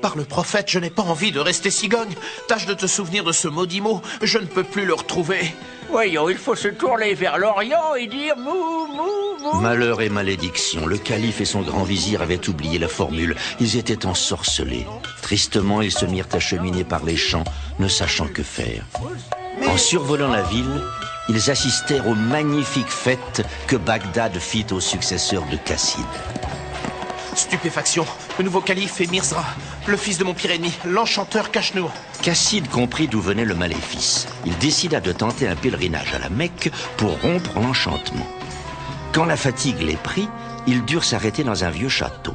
Par le prophète, je n'ai pas envie de rester cigogne. Tâche de te souvenir de ce maudit mot. Je ne peux plus le retrouver. Voyons, il faut se tourner vers l'Orient et dire mou, mou, mou. Malheur et malédiction, le calife et son grand vizir avaient oublié la formule. Ils étaient ensorcelés. Tristement, ils se mirent à cheminer par les champs, ne sachant que faire. En survolant la ville, ils assistèrent aux magnifiques fêtes que Bagdad fit au successeur de Cassid. Stupéfaction, le nouveau calife est Mirzra, le fils de mon pire ennemi, l'enchanteur Kashnour. Cassid comprit d'où venait le maléfice. Il décida de tenter un pèlerinage à la Mecque pour rompre l'enchantement. Quand la fatigue les prit, ils durent s'arrêter dans un vieux château.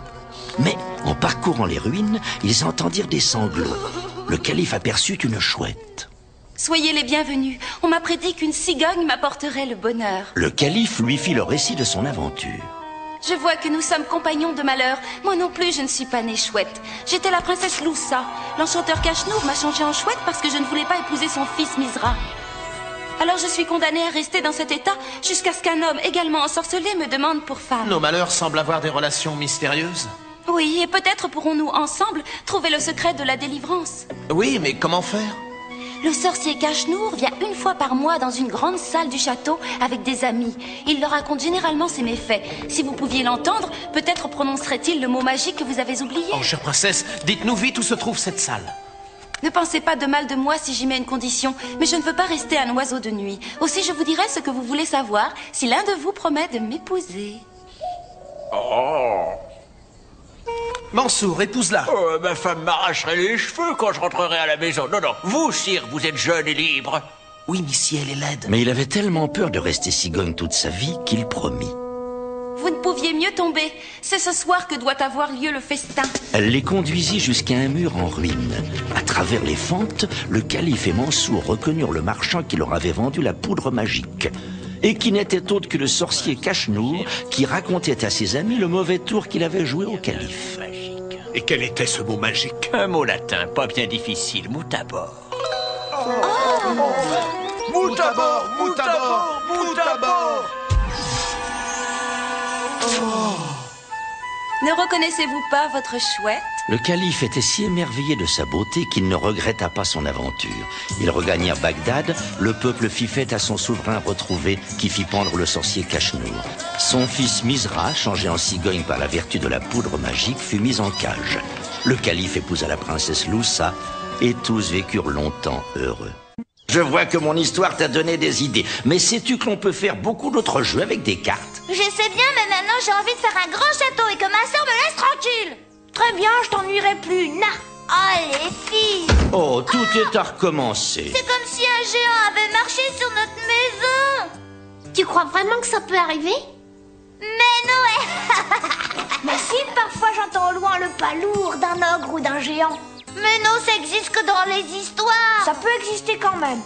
Mais, en parcourant les ruines, ils entendirent des sanglots. Le calife aperçut une chouette. Soyez les bienvenus. On m'a prédit qu'une cigogne m'apporterait le bonheur. Le calife lui fit le récit de son aventure. Je vois que nous sommes compagnons de malheur. Moi non plus, je ne suis pas née chouette. J'étais la princesse Loussa. L'enchanteur Kashnour m'a changée en chouette parce que je ne voulais pas épouser son fils Mizra. Alors je suis condamnée à rester dans cet état jusqu'à ce qu'un homme également ensorcelé me demande pour femme. Nos malheurs semblent avoir des relations mystérieuses. Oui, et peut-être pourrons-nous ensemble trouver le secret de la délivrance. Oui, mais comment faire? Le sorcier Kashnour vient une fois par mois dans une grande salle du château avec des amis. Il leur raconte généralement ses méfaits. Si vous pouviez l'entendre, peut-être prononcerait-il le mot magique que vous avez oublié. Oh, chère princesse, dites-nous vite où se trouve cette salle. Ne pensez pas de mal de moi si j'y mets une condition, mais je ne veux pas rester un oiseau de nuit. Aussi, je vous dirai ce que vous voulez savoir si l'un de vous promet de m'épouser. Oh. Mansour, épouse-la. Oh, ma femme m'arracherait les cheveux quand je rentrerai à la maison. Non, non, vous, sire, vous êtes jeune et libre. Oui, mais si elle est laide. Mais il avait tellement peur de rester cigogne toute sa vie qu'il promit. Vous ne pouviez mieux tomber. C'est ce soir que doit avoir lieu le festin. Elle les conduisit jusqu'à un mur en ruine. À travers les fentes, le calife et Mansour reconnurent le marchand qui leur avait vendu la poudre magique. Et qui n'était autre que le sorcier Kashnour qui racontait à ses amis le mauvais tour qu'il avait joué au calife. Et quel était ce mot magique? Un mot latin, pas bien difficile, Moutabor. Moutabor, Moutabor, Moutabor. Ne reconnaissez-vous pas votre chouette? Le calife était si émerveillé de sa beauté qu'il ne regretta pas son aventure. Ils regagnèrent Bagdad, le peuple fit fête à son souverain retrouvé qui fit pendre le sorcier Kashnour. Son fils Mizra, changé en cigogne par la vertu de la poudre magique, fut mis en cage. Le calife épousa la princesse Loussa et tous vécurent longtemps heureux. Je vois que mon histoire t'a donné des idées, mais sais-tu que l'on peut faire beaucoup d'autres jeux avec des cartes? Je sais bien, mais maintenant j'ai envie de faire un grand château et que ma sœur me laisse tranquille. Très bien, je t'ennuierai plus, na. Oh, les filles. Oh, tout est à recommencer. C'est comme si un géant avait marché sur notre maison. Tu crois vraiment que ça peut arriver? Mais non. Mais si, parfois j'entends au loin le pas lourd d'un ogre ou d'un géant. Mais non, ça existe que dans les histoires. Ça peut exister quand même.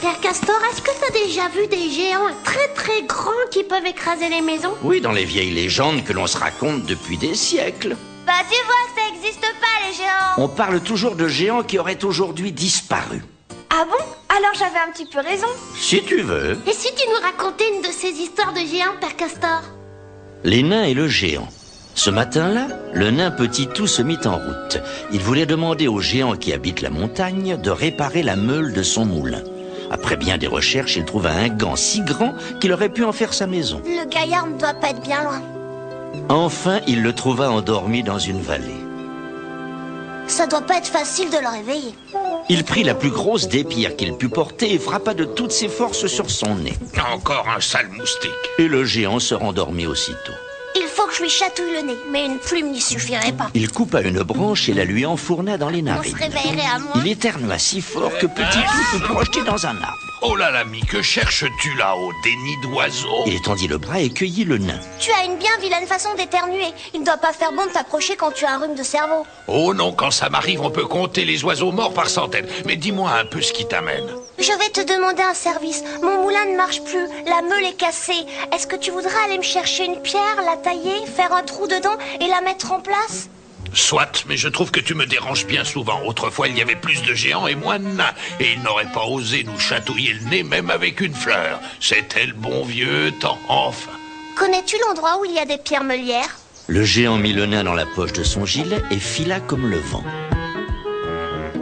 Père Castor, est-ce que t'as déjà vu des géants très très grands qui peuvent écraser les maisons? Oui, dans les vieilles légendes que l'on se raconte depuis des siècles. Bah tu vois que ça existe pas les géants. On parle toujours de géants qui auraient aujourd'hui disparu. Ah bon? Alors j'avais un petit peu raison. Si tu veux. Et si tu nous racontais une de ces histoires de géants, Père Castor? Les nains et le géant. Ce matin-là, le nain Petit-Tout se mit en route. Il voulait demander au géant qui habite la montagne de réparer la meule de son moulin. Après bien des recherches, il trouva un gant si grand qu'il aurait pu en faire sa maison. Le gaillard ne doit pas être bien loin. Enfin, il le trouva endormi dans une vallée. Ça doit pas être facile de le réveiller. Il prit la plus grosse des pierres qu'il put porter et frappa de toutes ses forces sur son nez. Encore un sale moustique. Et le géant se rendormit aussitôt. Il faut que je lui chatouille le nez, mais une plume n'y suffirait pas. Il coupa une branche et la lui enfourna dans les narines. On se réveillerait à moi. Il éternua si fort que Petit-Tout fut projeté dans un arbre. Oh là l'ami, que cherches-tu là-haut? Des nids d'oiseaux? Il étendit le bras et cueillit le nain. Tu as une bien vilaine façon d'éternuer. Il ne doit pas faire bon de t'approcher quand tu as un rhume de cerveau. Oh non, quand ça m'arrive, on peut compter les oiseaux morts par centaines. Mais dis-moi un peu ce qui t'amène. Je vais te demander un service. Mon moulin ne marche plus, la meule est cassée. Est-ce que tu voudrais aller me chercher une pierre, la tailler, faire un trou dedans et la mettre en place? Soit, mais je trouve que tu me déranges bien souvent. Autrefois, il y avait plus de géants et moins de nains. Et ils n'auraient pas osé nous chatouiller le nez même avec une fleur. C'était le bon vieux temps, enfin. Connais-tu l'endroit où il y a des pierres meulières? Le géant mit le nain dans la poche de son gilet et fila comme le vent.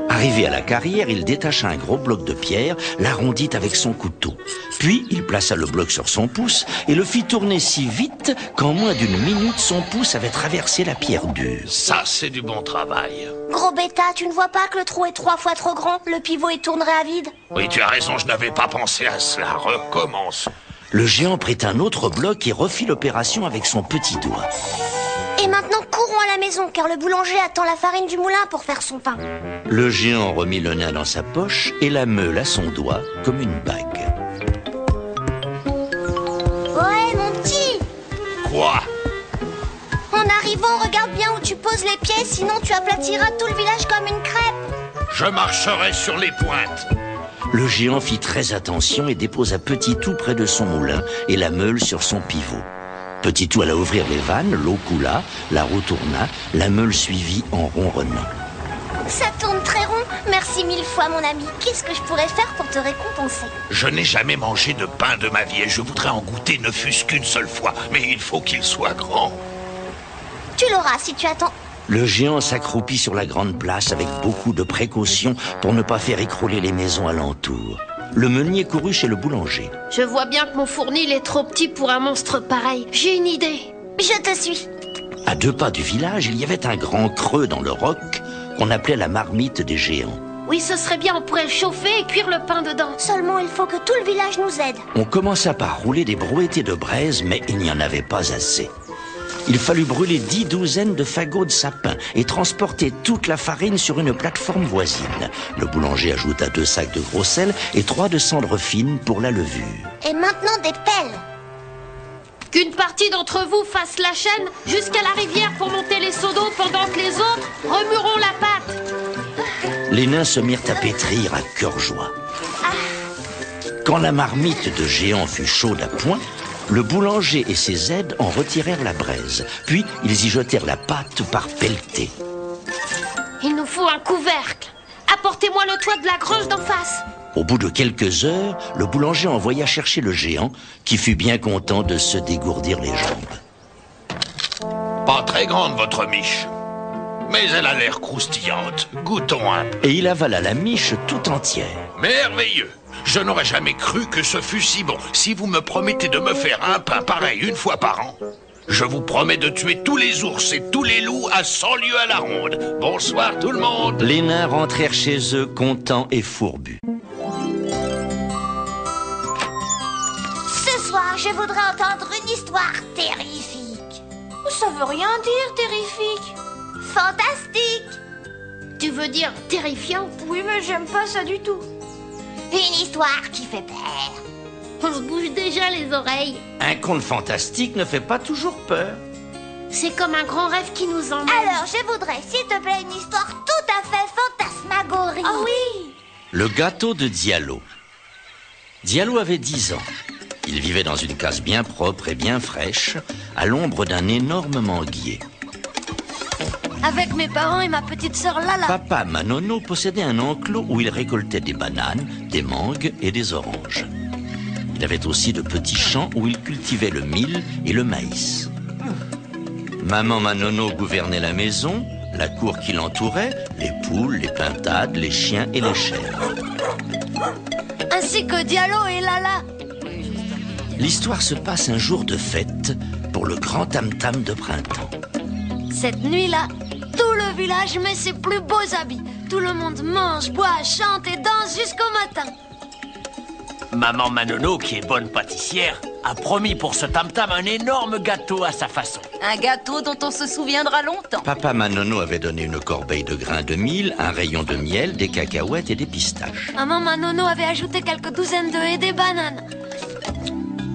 Arrivé à la carrière, il détacha un gros bloc de pierre, l'arrondit avec son couteau. Puis, il plaça le bloc sur son pouce et le fit tourner si vite qu'en moins d'une minute, son pouce avait traversé la pierre dure. Ça, c'est du bon travail. Gros bêta, tu ne vois pas que le trou est 3 fois trop grand? Le pivot y tournerait à vide. Oui, tu as raison, je n'avais pas pensé à cela. Recommence. Le géant prit un autre bloc et refit l'opération avec son petit doigt. Et maintenant, courons à la maison, car le boulanger attend la farine du moulin pour faire son pain. Le géant remit le nain dans sa poche et la meule à son doigt comme une bague. Ouais, mon petit! Quoi? En arrivant, regarde bien où tu poses les pieds, sinon tu aplatiras tout le village comme une crêpe. Je marcherai sur les pointes. Le géant fit très attention et déposa Petit-Tout près de son moulin et la meule sur son pivot. Petit-Tout alla ouvrir les vannes, l'eau coula, la roue tourna, la meule suivit en ronronnant. Ça tourne très rond. Merci 1000 fois, mon ami. Qu'est-ce que je pourrais faire pour te récompenser? Je n'ai jamais mangé de pain de ma vie et je voudrais en goûter ne fût-ce qu'une seule fois. Mais il faut qu'il soit grand. Tu l'auras si tu attends. Le géant s'accroupit sur la grande place avec beaucoup de précautions pour ne pas faire écrouler les maisons alentour. Le meunier courut chez le boulanger. Je vois bien que mon fournil est trop petit pour un monstre pareil. J'ai une idée. Je te suis. À 2 pas du village, il y avait un grand creux dans le roc qu'on appelait la marmite des géants. Oui, ce serait bien, on pourrait le chauffer et cuire le pain dedans. Seulement, il faut que tout le village nous aide. On commença par rouler des brouettées de braise, mais il n'y en avait pas assez. Il fallut brûler 10 douzaines de fagots de sapin et transporter toute la farine sur une plateforme voisine. Le boulanger ajouta 2 sacs de gros sel et 3 de cendres fines pour la levure. Et maintenant des pelles. Qu'une partie d'entre vous fasse la chaîne jusqu'à la rivière pour monter les seaux d'eau pendant que les autres remueront la pâte. Les nains se mirent à pétrir à cœur joie. Quand la marmite de géant fut chaude à point, le boulanger et ses aides en retirèrent la braise. Puis, ils y jetèrent la pâte par pelletées. Il nous faut un couvercle. Apportez-moi le toit de la grange d'en face. Au bout de quelques heures, le boulanger envoya chercher le géant, qui fut bien content de se dégourdir les jambes. Pas très grande, votre miche. Mais elle a l'air croustillante. Goûtons un peu. Et il avala la miche tout entière. Merveilleux. Je n'aurais jamais cru que ce fût si bon. Si vous me promettez de me faire un pain pareil une fois par an, je vous promets de tuer tous les ours et tous les loups à 100 lieues à la ronde. Bonsoir tout le monde. Les nains rentrèrent chez eux contents et fourbus. Ce soir, je voudrais entendre une histoire terrifique. Ça veut rien dire, terrifique. Fantastique. Tu veux dire terrifiante? Oui, mais j'aime pas ça du tout. Une histoire qui fait peur. On se bouge déjà les oreilles. Un conte fantastique ne fait pas toujours peur. C'est comme un grand rêve qui nous emmène. Alors, je voudrais, s'il te plaît, une histoire tout à fait fantasmagorique. Oh oui. Le gâteau de Diallo. Diallo avait 10 ans. Il vivait dans une case bien propre et bien fraîche, à l'ombre d'un énorme manguier. Avec mes parents et ma petite sœur Lala. Papa Manono possédait un enclos où il récoltait des bananes, des mangues et des oranges. Il avait aussi de petits champs où il cultivait le mil et le maïs. Maman Manono gouvernait la maison, la cour qui l'entourait, les poules, les pintades, les chiens et les chèvres. Ainsi que Diallo et Lala. L'histoire se passe un jour de fête pour le grand tam-tam de printemps. Cette nuit-là, tout le village met ses plus beaux habits. Tout le monde mange, boit, chante et danse jusqu'au matin. Maman Manono, qui est bonne pâtissière, a promis pour ce tam-tam un énorme gâteau à sa façon. Un gâteau dont on se souviendra longtemps. Papa Manono avait donné une corbeille de grains de mil, un rayon de miel, des cacahuètes et des pistaches. Maman Manono avait ajouté quelques douzaines d'œufs et des bananes.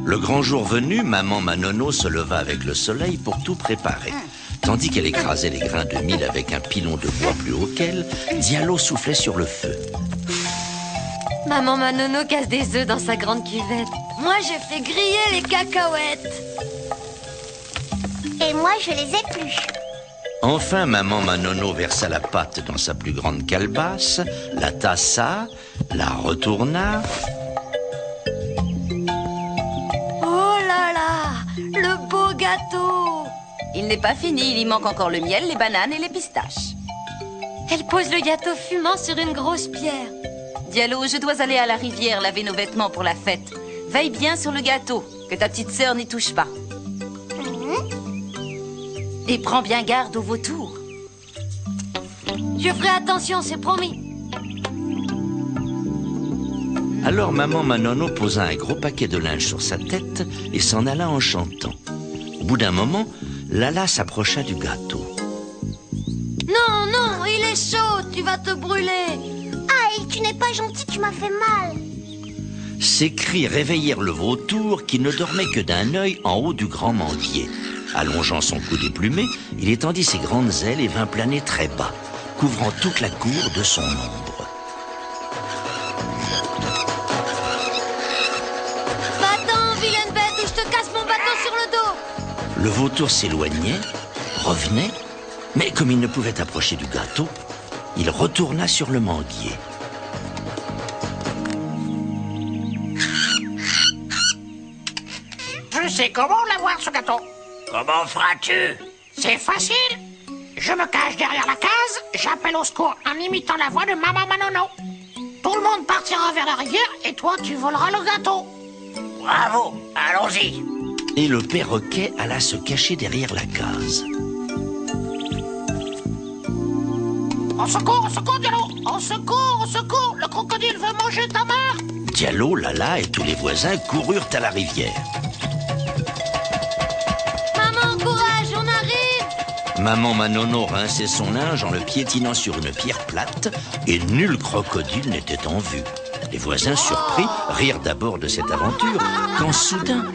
Le grand jour venu, maman Manono se leva avec le soleil pour tout préparer. Tandis qu'elle écrasait les grains de mil avec un pilon de bois plus haut qu'elle, Diallo soufflait sur le feu. Maman Manono casse des œufs dans sa grande cuvette. Moi, je fais griller les cacahuètes. Et moi, je les épluche. Enfin, maman Manono versa la pâte dans sa plus grande calebasse, la tassa, la retourna. Oh là là, le beau gâteau. Il n'est pas fini, il y manque encore le miel, les bananes et les pistaches. Elle pose le gâteau fumant sur une grosse pierre. Diallo, je dois aller à la rivière laver nos vêtements pour la fête. Veille bien sur le gâteau, que ta petite sœur n'y touche pas. Et prends bien garde aux vautours. Je ferai attention, c'est promis. Alors maman Manono posa un gros paquet de linge sur sa tête et s'en alla en chantant. Au bout d'un moment, Lala s'approcha du gâteau. Non, non, il est chaud, tu vas te brûler. Aïe, tu n'es pas gentil, tu m'as fait mal. Ces cris réveillèrent le vautour qui ne dormait que d'un œil en haut du grand manguier. Allongeant son cou déplumé, il étendit ses grandes ailes et vint planer très bas, couvrant toute la cour de son ombre. Va-t'en, vilaine bête, ou je te casse mon bateau sur le dos. Le vautour s'éloignait, revenait, mais comme il ne pouvait approcher du gâteau, il retourna sur le manguier. Je sais comment l'avoir, ce gâteau. Comment feras-tu? C'est facile. Je me cache derrière la case, j'appelle au secours en imitant la voix de Maman Manono. Tout le monde partira vers la rivière et toi, tu voleras le gâteau. Bravo, allons-y. Et le perroquet alla se cacher derrière la case. Au secours, Diallo. Au secours, le crocodile veut manger ta mère. Diallo, Lala et tous les voisins coururent à la rivière. Maman, courage, on arrive. Maman Manono rinçait son linge en le piétinant sur une pierre plate et nul crocodile n'était en vue. Les voisins surpris rirent d'abord de cette aventure quand soudain...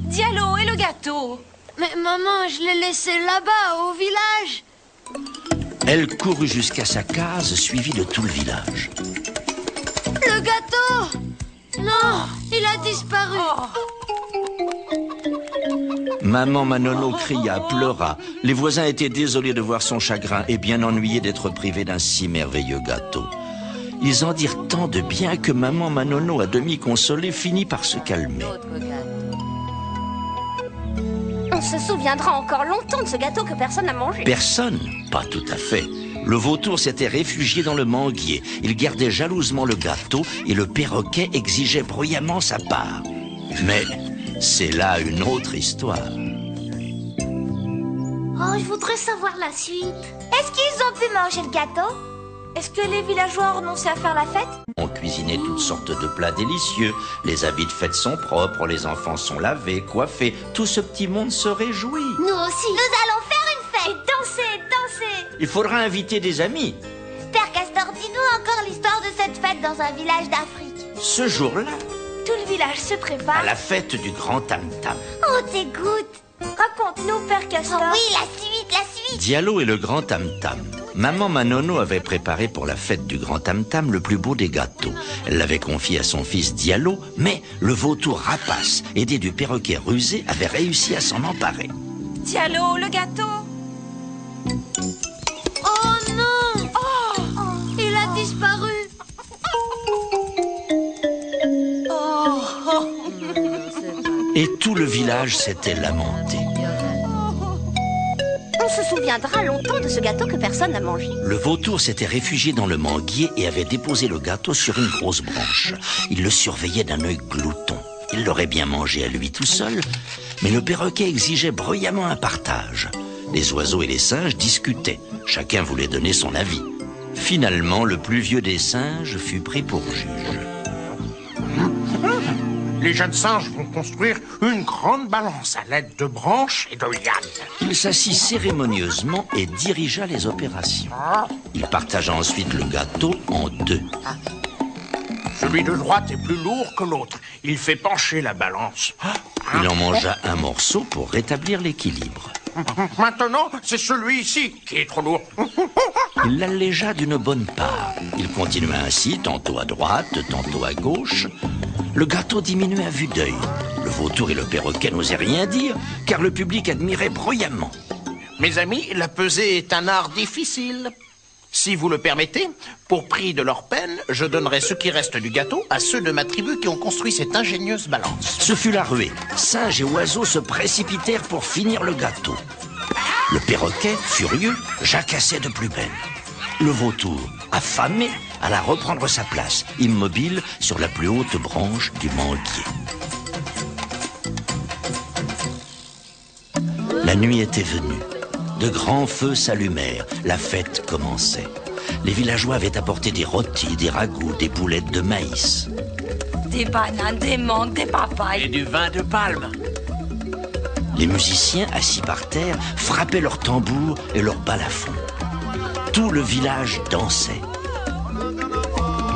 Diallo, et le gâteau? Mais maman, je l'ai laissé là-bas, au village. Elle courut jusqu'à sa case suivie de tout le village. Le gâteau! Non, il a disparu. Maman Manono cria, pleura. Les voisins étaient désolés de voir son chagrin et bien ennuyés d'être privés d'un si merveilleux gâteau. Ils en dirent tant de bien que maman Manono, à demi consolée, finit par se calmer. On se souviendra encore longtemps de ce gâteau que personne n'a mangé. Personne? Pas tout à fait. Le vautour s'était réfugié dans le manguier. Il gardait jalousement le gâteau et le perroquet exigeait bruyamment sa part. Mais c'est là une autre histoire. Oh, je voudrais savoir la suite. Est-ce qu'ils ont pu manger le gâteau? Est-ce que les villageois ont renoncé à faire la fête? On cuisinait toutes sortes de plats délicieux. Les habits de fête sont propres, les enfants sont lavés, coiffés. Tout ce petit monde se réjouit. Nous aussi. Nous allons faire une fête. Et danser. Il faudra inviter des amis. Père Castor, dis-nous encore l'histoire de cette fête dans un village d'Afrique. Ce jour-là, tout le village se prépare à la fête du grand tam-tam. Oh, t'écoutes. Raconte-nous, Père Castor. Oh, oui, la suite. Diallo et le grand tam-tam. Maman Manono avait préparé pour la fête du grand tam-tam le plus beau des gâteaux. Elle l'avait confié à son fils Diallo, mais le vautour rapace, aidé du perroquet rusé, avait réussi à s'en emparer. Diallo, le gâteau. Oh non! Il a disparu. Et tout le village s'était lamenté. On se souviendra longtemps de ce gâteau que personne n'a mangé. Le vautour s'était réfugié dans le manguier et avait déposé le gâteau sur une grosse branche. Il le surveillait d'un œil glouton. Il l'aurait bien mangé à lui tout seul, mais le perroquet exigeait bruyamment un partage. Les oiseaux et les singes discutaient. Chacun voulait donner son avis. Finalement, le plus vieux des singes fut pris pour juge. Les jeunes singes vont construire une grande balance à l'aide de branches et de lianes. Il s'assit cérémonieusement et dirigea les opérations. Il partagea ensuite le gâteau en deux. Celui de droite est plus lourd que l'autre. Il fait pencher la balance. Il en mangea un morceau pour rétablir l'équilibre. Maintenant, c'est celui-ci qui est trop lourd. Il l'allégea d'une bonne part. Il continua ainsi, tantôt à droite, tantôt à gauche. Le gâteau diminuait à vue d'œil. Le vautour et le perroquet n'osaient rien dire, car le public admirait bruyamment. Mes amis, la pesée est un art difficile. Si vous le permettez, pour prix de leur peine, je donnerai ce qui reste du gâteau à ceux de ma tribu qui ont construit cette ingénieuse balance. Ce fut la ruée. Singes et oiseaux se précipitèrent pour finir le gâteau. Le perroquet, furieux, jacassait de plus belle. Le vautour, affamé, alla reprendre sa place, immobile sur la plus haute branche du manguier. La nuit était venue. De grands feux s'allumèrent, la fête commençait. Les villageois avaient apporté des rôtis, des ragoûts, des boulettes de maïs. Des bananes, des mangues, des papayes. Et du vin de palme. Les musiciens, assis par terre, frappaient leurs tambours et leurs balafons. Tout le village dansait.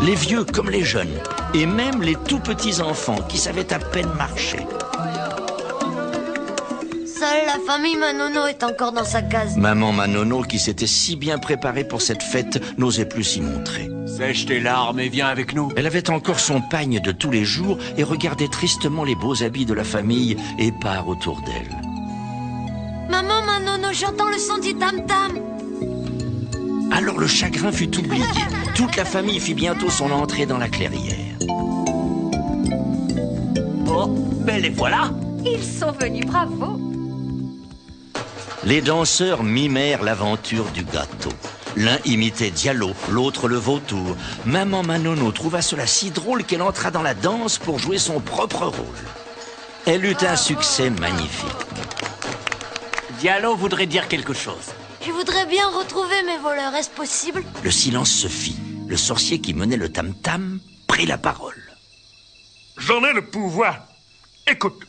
Les vieux comme les jeunes, et même les tout petits enfants qui savaient à peine marcher. Seule la famille Manono est encore dans sa case. Maman Manono, qui s'était si bien préparée pour cette fête, n'osait plus s'y montrer. Sèche tes larmes et viens avec nous. Elle avait encore son pagne de tous les jours et regardait tristement les beaux habits de la famille épars autour d'elle. Maman Manono, j'entends le son du tam-tam. Alors le chagrin fut oublié. Toute la famille fit bientôt son entrée dans la clairière. Oh, ben les voilà. Ils sont venus, bravo. Les danseurs mimèrent l'aventure du gâteau. L'un imitait Diallo, l'autre le vautour. Maman Manono trouva cela si drôle qu'elle entra dans la danse pour jouer son propre rôle. Elle eut un succès magnifique. Diallo voudrait dire quelque chose. Je voudrais bien retrouver mes voleurs, est-ce possible? Le silence se fit. Le sorcier qui menait le tam-tam prit la parole. J'en ai le pouvoir. Écoute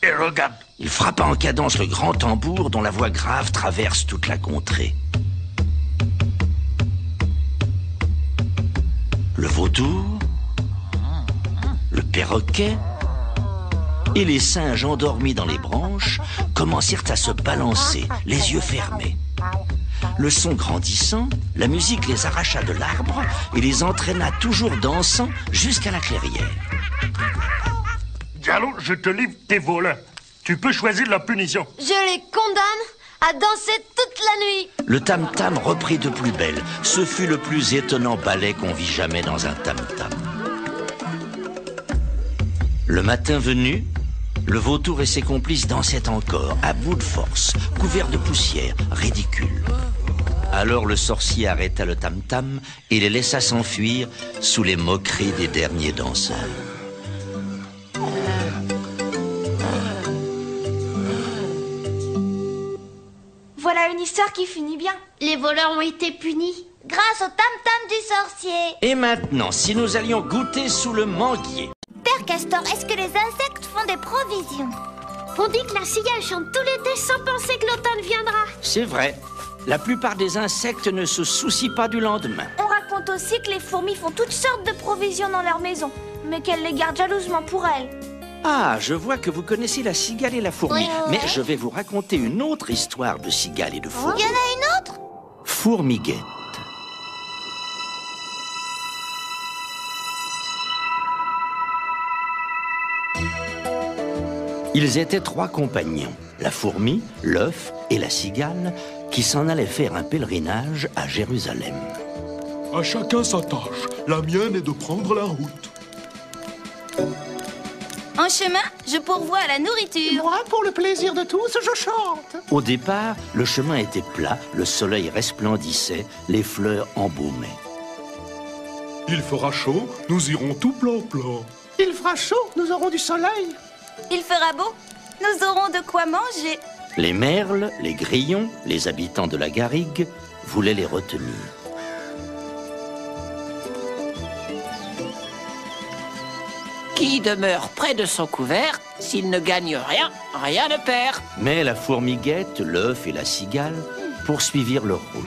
et regarde. Il frappa en cadence le grand tambour dont la voix grave traverse toute la contrée. Le vautour, le perroquet et les singes endormis dans les branches commencèrent à se balancer, les yeux fermés. Le son grandissant, la musique les arracha de l'arbre et les entraîna toujours dansant jusqu'à la clairière. Diallo, je te livre tes voleurs. Tu peux choisir la punition. Je les condamne à danser toute la nuit. Le tam-tam reprit de plus belle. Ce fut le plus étonnant ballet qu'on vit jamais dans un tam-tam. Le matin venu, le vautour et ses complices dansaient encore, à bout de force, couverts de poussière, ridicules. Alors le sorcier arrêta le tam-tam et les laissa s'enfuir sous les moqueries des derniers danseurs. Voilà une histoire qui finit bien. Les voleurs ont été punis. Grâce au tam-tam du sorcier. Et maintenant, si nous allions goûter sous le manguier. Père Castor, est-ce que les insectes font des provisions? On dit que la cigale chante tout l'été sans penser que l'automne viendra. C'est vrai. La plupart des insectes ne se soucient pas du lendemain. On raconte aussi que les fourmis font toutes sortes de provisions dans leur maison, mais qu'elles les gardent jalousement pour elles. Ah, je vois que vous connaissez la cigale et la fourmi. Oui. Mais je vais vous raconter une autre histoire de cigale et de fourmi. Il y en a une autre? Fourmiguette. Ils étaient 3 compagnons, la fourmi, l'œuf et la cigale, qui s'en allaient faire un pèlerinage à Jérusalem. À chacun sa tâche. La mienne est de prendre la route. En chemin, je pourvois à la nourriture. Moi, pour le plaisir de tous, je chante. Au départ, le chemin était plat, le soleil resplendissait, les fleurs embaumaient. Il fera chaud, nous irons tout plan-plan. Il fera chaud, nous aurons du soleil. Il fera beau, nous aurons de quoi manger. Les merles, les grillons, les habitants de la garrigue voulaient les retenir. Qui demeure près de son couvert, s'il ne gagne rien, rien ne perd. Mais la fourmiguette, l'œuf et la cigale poursuivirent leur route.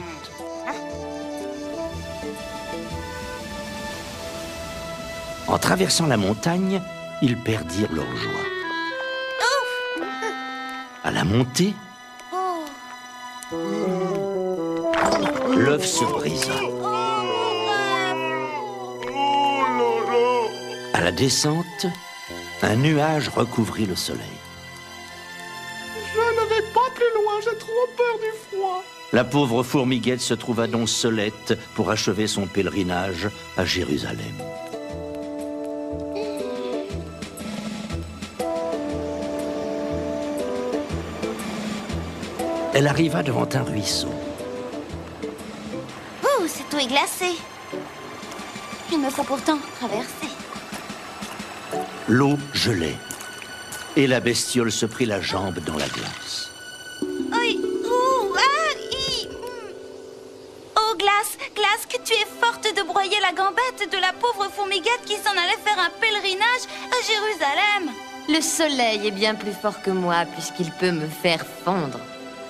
En traversant la montagne, ils perdirent leur joie. À la montée, l'œuf se brisa. À la descente, un nuage recouvrit le soleil. Je ne vais pas plus loin, j'ai trop peur du froid. La pauvre fourmiguette se trouva donc seulette pour achever son pèlerinage à Jérusalem. Elle arriva devant un ruisseau. Ouh, cette eau est glacée. Il me faut pourtant traverser. L'eau gelait, et la bestiole se prit la jambe dans la glace. Oui, ouh, oh, glace, glace, que tu es forte de broyer la gambette de la pauvre fourmiguette qui s'en allait faire un pèlerinage à Jérusalem. Le soleil est bien plus fort que moi puisqu'il peut me faire fondre.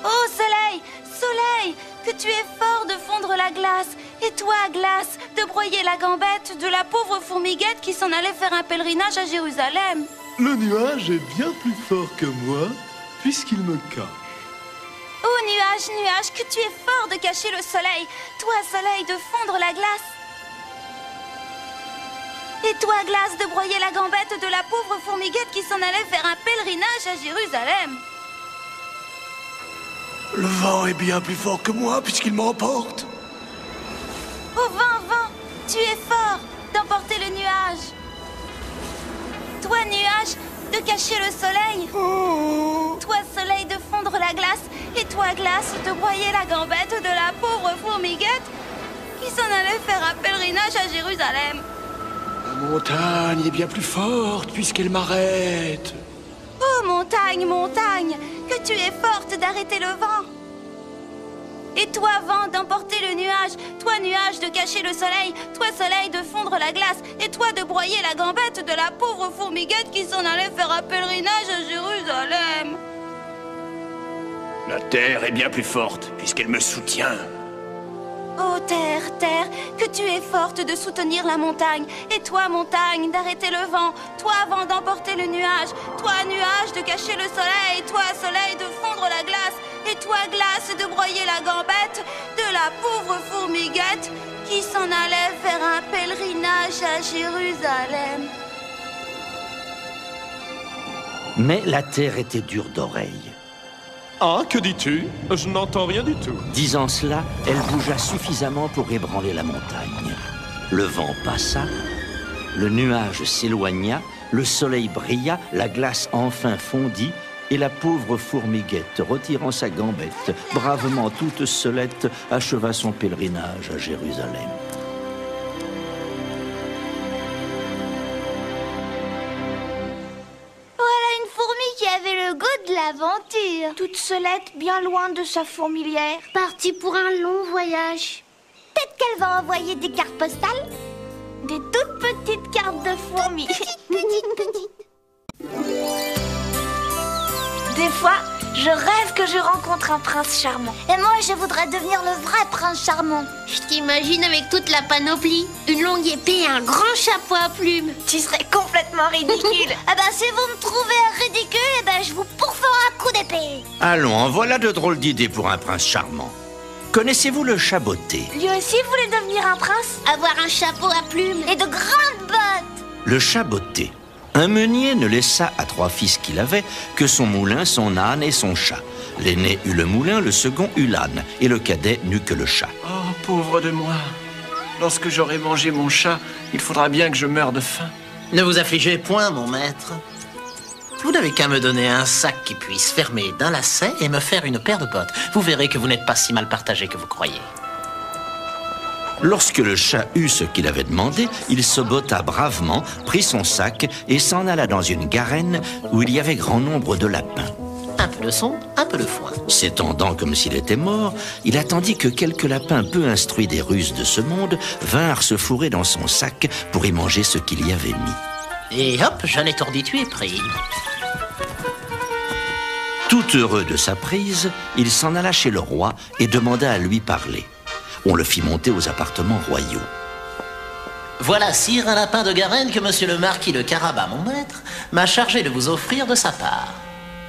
Oh, soleil, soleil, que tu es fort de fondre la glace. Et toi, glace, de broyer la gambette de la pauvre fourmiguette qui s'en allait faire un pèlerinage à Jérusalem. Le nuage est bien plus fort que moi, puisqu'il me cache. Oh, nuage, nuage, que tu es fort de cacher le soleil. Toi, soleil, de fondre la glace. Et toi, glace, de broyer la gambette de la pauvre fourmiguette qui s'en allait faire un pèlerinage à Jérusalem. Le vent est bien plus fort que moi, puisqu'il m'emporte. Oh, vent, vent, tu es fort d'emporter le nuage. Toi, nuage, de cacher le soleil. Toi, soleil, de fondre la glace. Et toi, glace, de broyer la gambette de la pauvre fourmiguette qui s'en allait faire un pèlerinage à Jérusalem. La montagne est bien plus forte, puisqu'elle m'arrête. Oh, montagne, montagne, que tu es forte d'arrêter le vent. Et toi, vent, d'emporter le nuage. Toi, nuage, de cacher le soleil. Toi, soleil, de fondre la glace. Et toi, de broyer la gambette de la pauvre fourmiguette qui s'en allait faire un pèlerinage à Jérusalem. La terre est bien plus forte, puisqu'elle me soutient. Oh, terre, terre, que tu es forte de soutenir la montagne. Et toi, montagne, d'arrêter le vent. Toi, vent, d'emporter le nuage. Toi, nuage, de cacher le soleil. Toi, soleil, de fondre la glace. Et toi, glace, de broyer la gambette de la pauvre fourmiguette qui s'en allait faire un pèlerinage à Jérusalem. Mais la terre était dure d'oreille. Ah, que dis-tu? Je n'entends rien du tout. Disant cela, elle bougea suffisamment pour ébranler la montagne. Le vent passa, le nuage s'éloigna, le soleil brilla, la glace enfin fondit, et la pauvre fourmiguette, retirant sa gambette, bravement toute seulette, acheva son pèlerinage à Jérusalem. Voilà une fourmi qui avait le goût de l'aventure. Toute seulette, bien loin de sa fourmilière. Partie pour un long voyage. Peut-être qu'elle va envoyer des cartes postales. Des toutes petites cartes de fourmis. Des fois, je rêve que je rencontre un prince charmant. Et moi, je voudrais devenir le vrai prince charmant. Je t'imagine avec toute la panoplie, une longue épée et un grand chapeau à plumes. Tu serais complètement ridicule. Ah ben, si vous me trouvez ridicule, eh ben, je vous pourfends un coup d'épée. Allons, en voilà de drôles d'idées pour un prince charmant. Connaissez-vous le chat botté? Lui aussi voulait devenir un prince. Avoir un chapeau à plumes. Et de grandes bottes. Le chat botté. Un meunier ne laissa à 3 fils qu'il avait que son moulin, son âne et son chat. L'aîné eut le moulin, le second eut l'âne, et le cadet n'eut que le chat. Oh, pauvre de moi. Lorsque j'aurai mangé mon chat, il faudra bien que je meure de faim. Ne vous affligez point, mon maître. Vous n'avez qu'à me donner un sac qui puisse fermer d'un lacet et me faire une paire de bottes. Vous verrez que vous n'êtes pas si mal partagé que vous croyez. Lorsque le chat eut ce qu'il avait demandé, il se botta bravement, prit son sac et s'en alla dans une garenne où il y avait grand nombre de lapins. Un peu de son, un peu de foin. S'étendant comme s'il était mort, il attendit que quelques lapins peu instruits des ruses de ce monde vinrent se fourrer dans son sac pour y manger ce qu'il y avait mis. Et hop, jeune étourdi, tu es pris. Tout heureux de sa prise, il s'en alla chez le roi et demanda à lui parler. On le fit monter aux appartements royaux. Voilà, sire, un lapin de Garenne que monsieur le marquis de Carabas, mon maître, m'a chargé de vous offrir de sa part.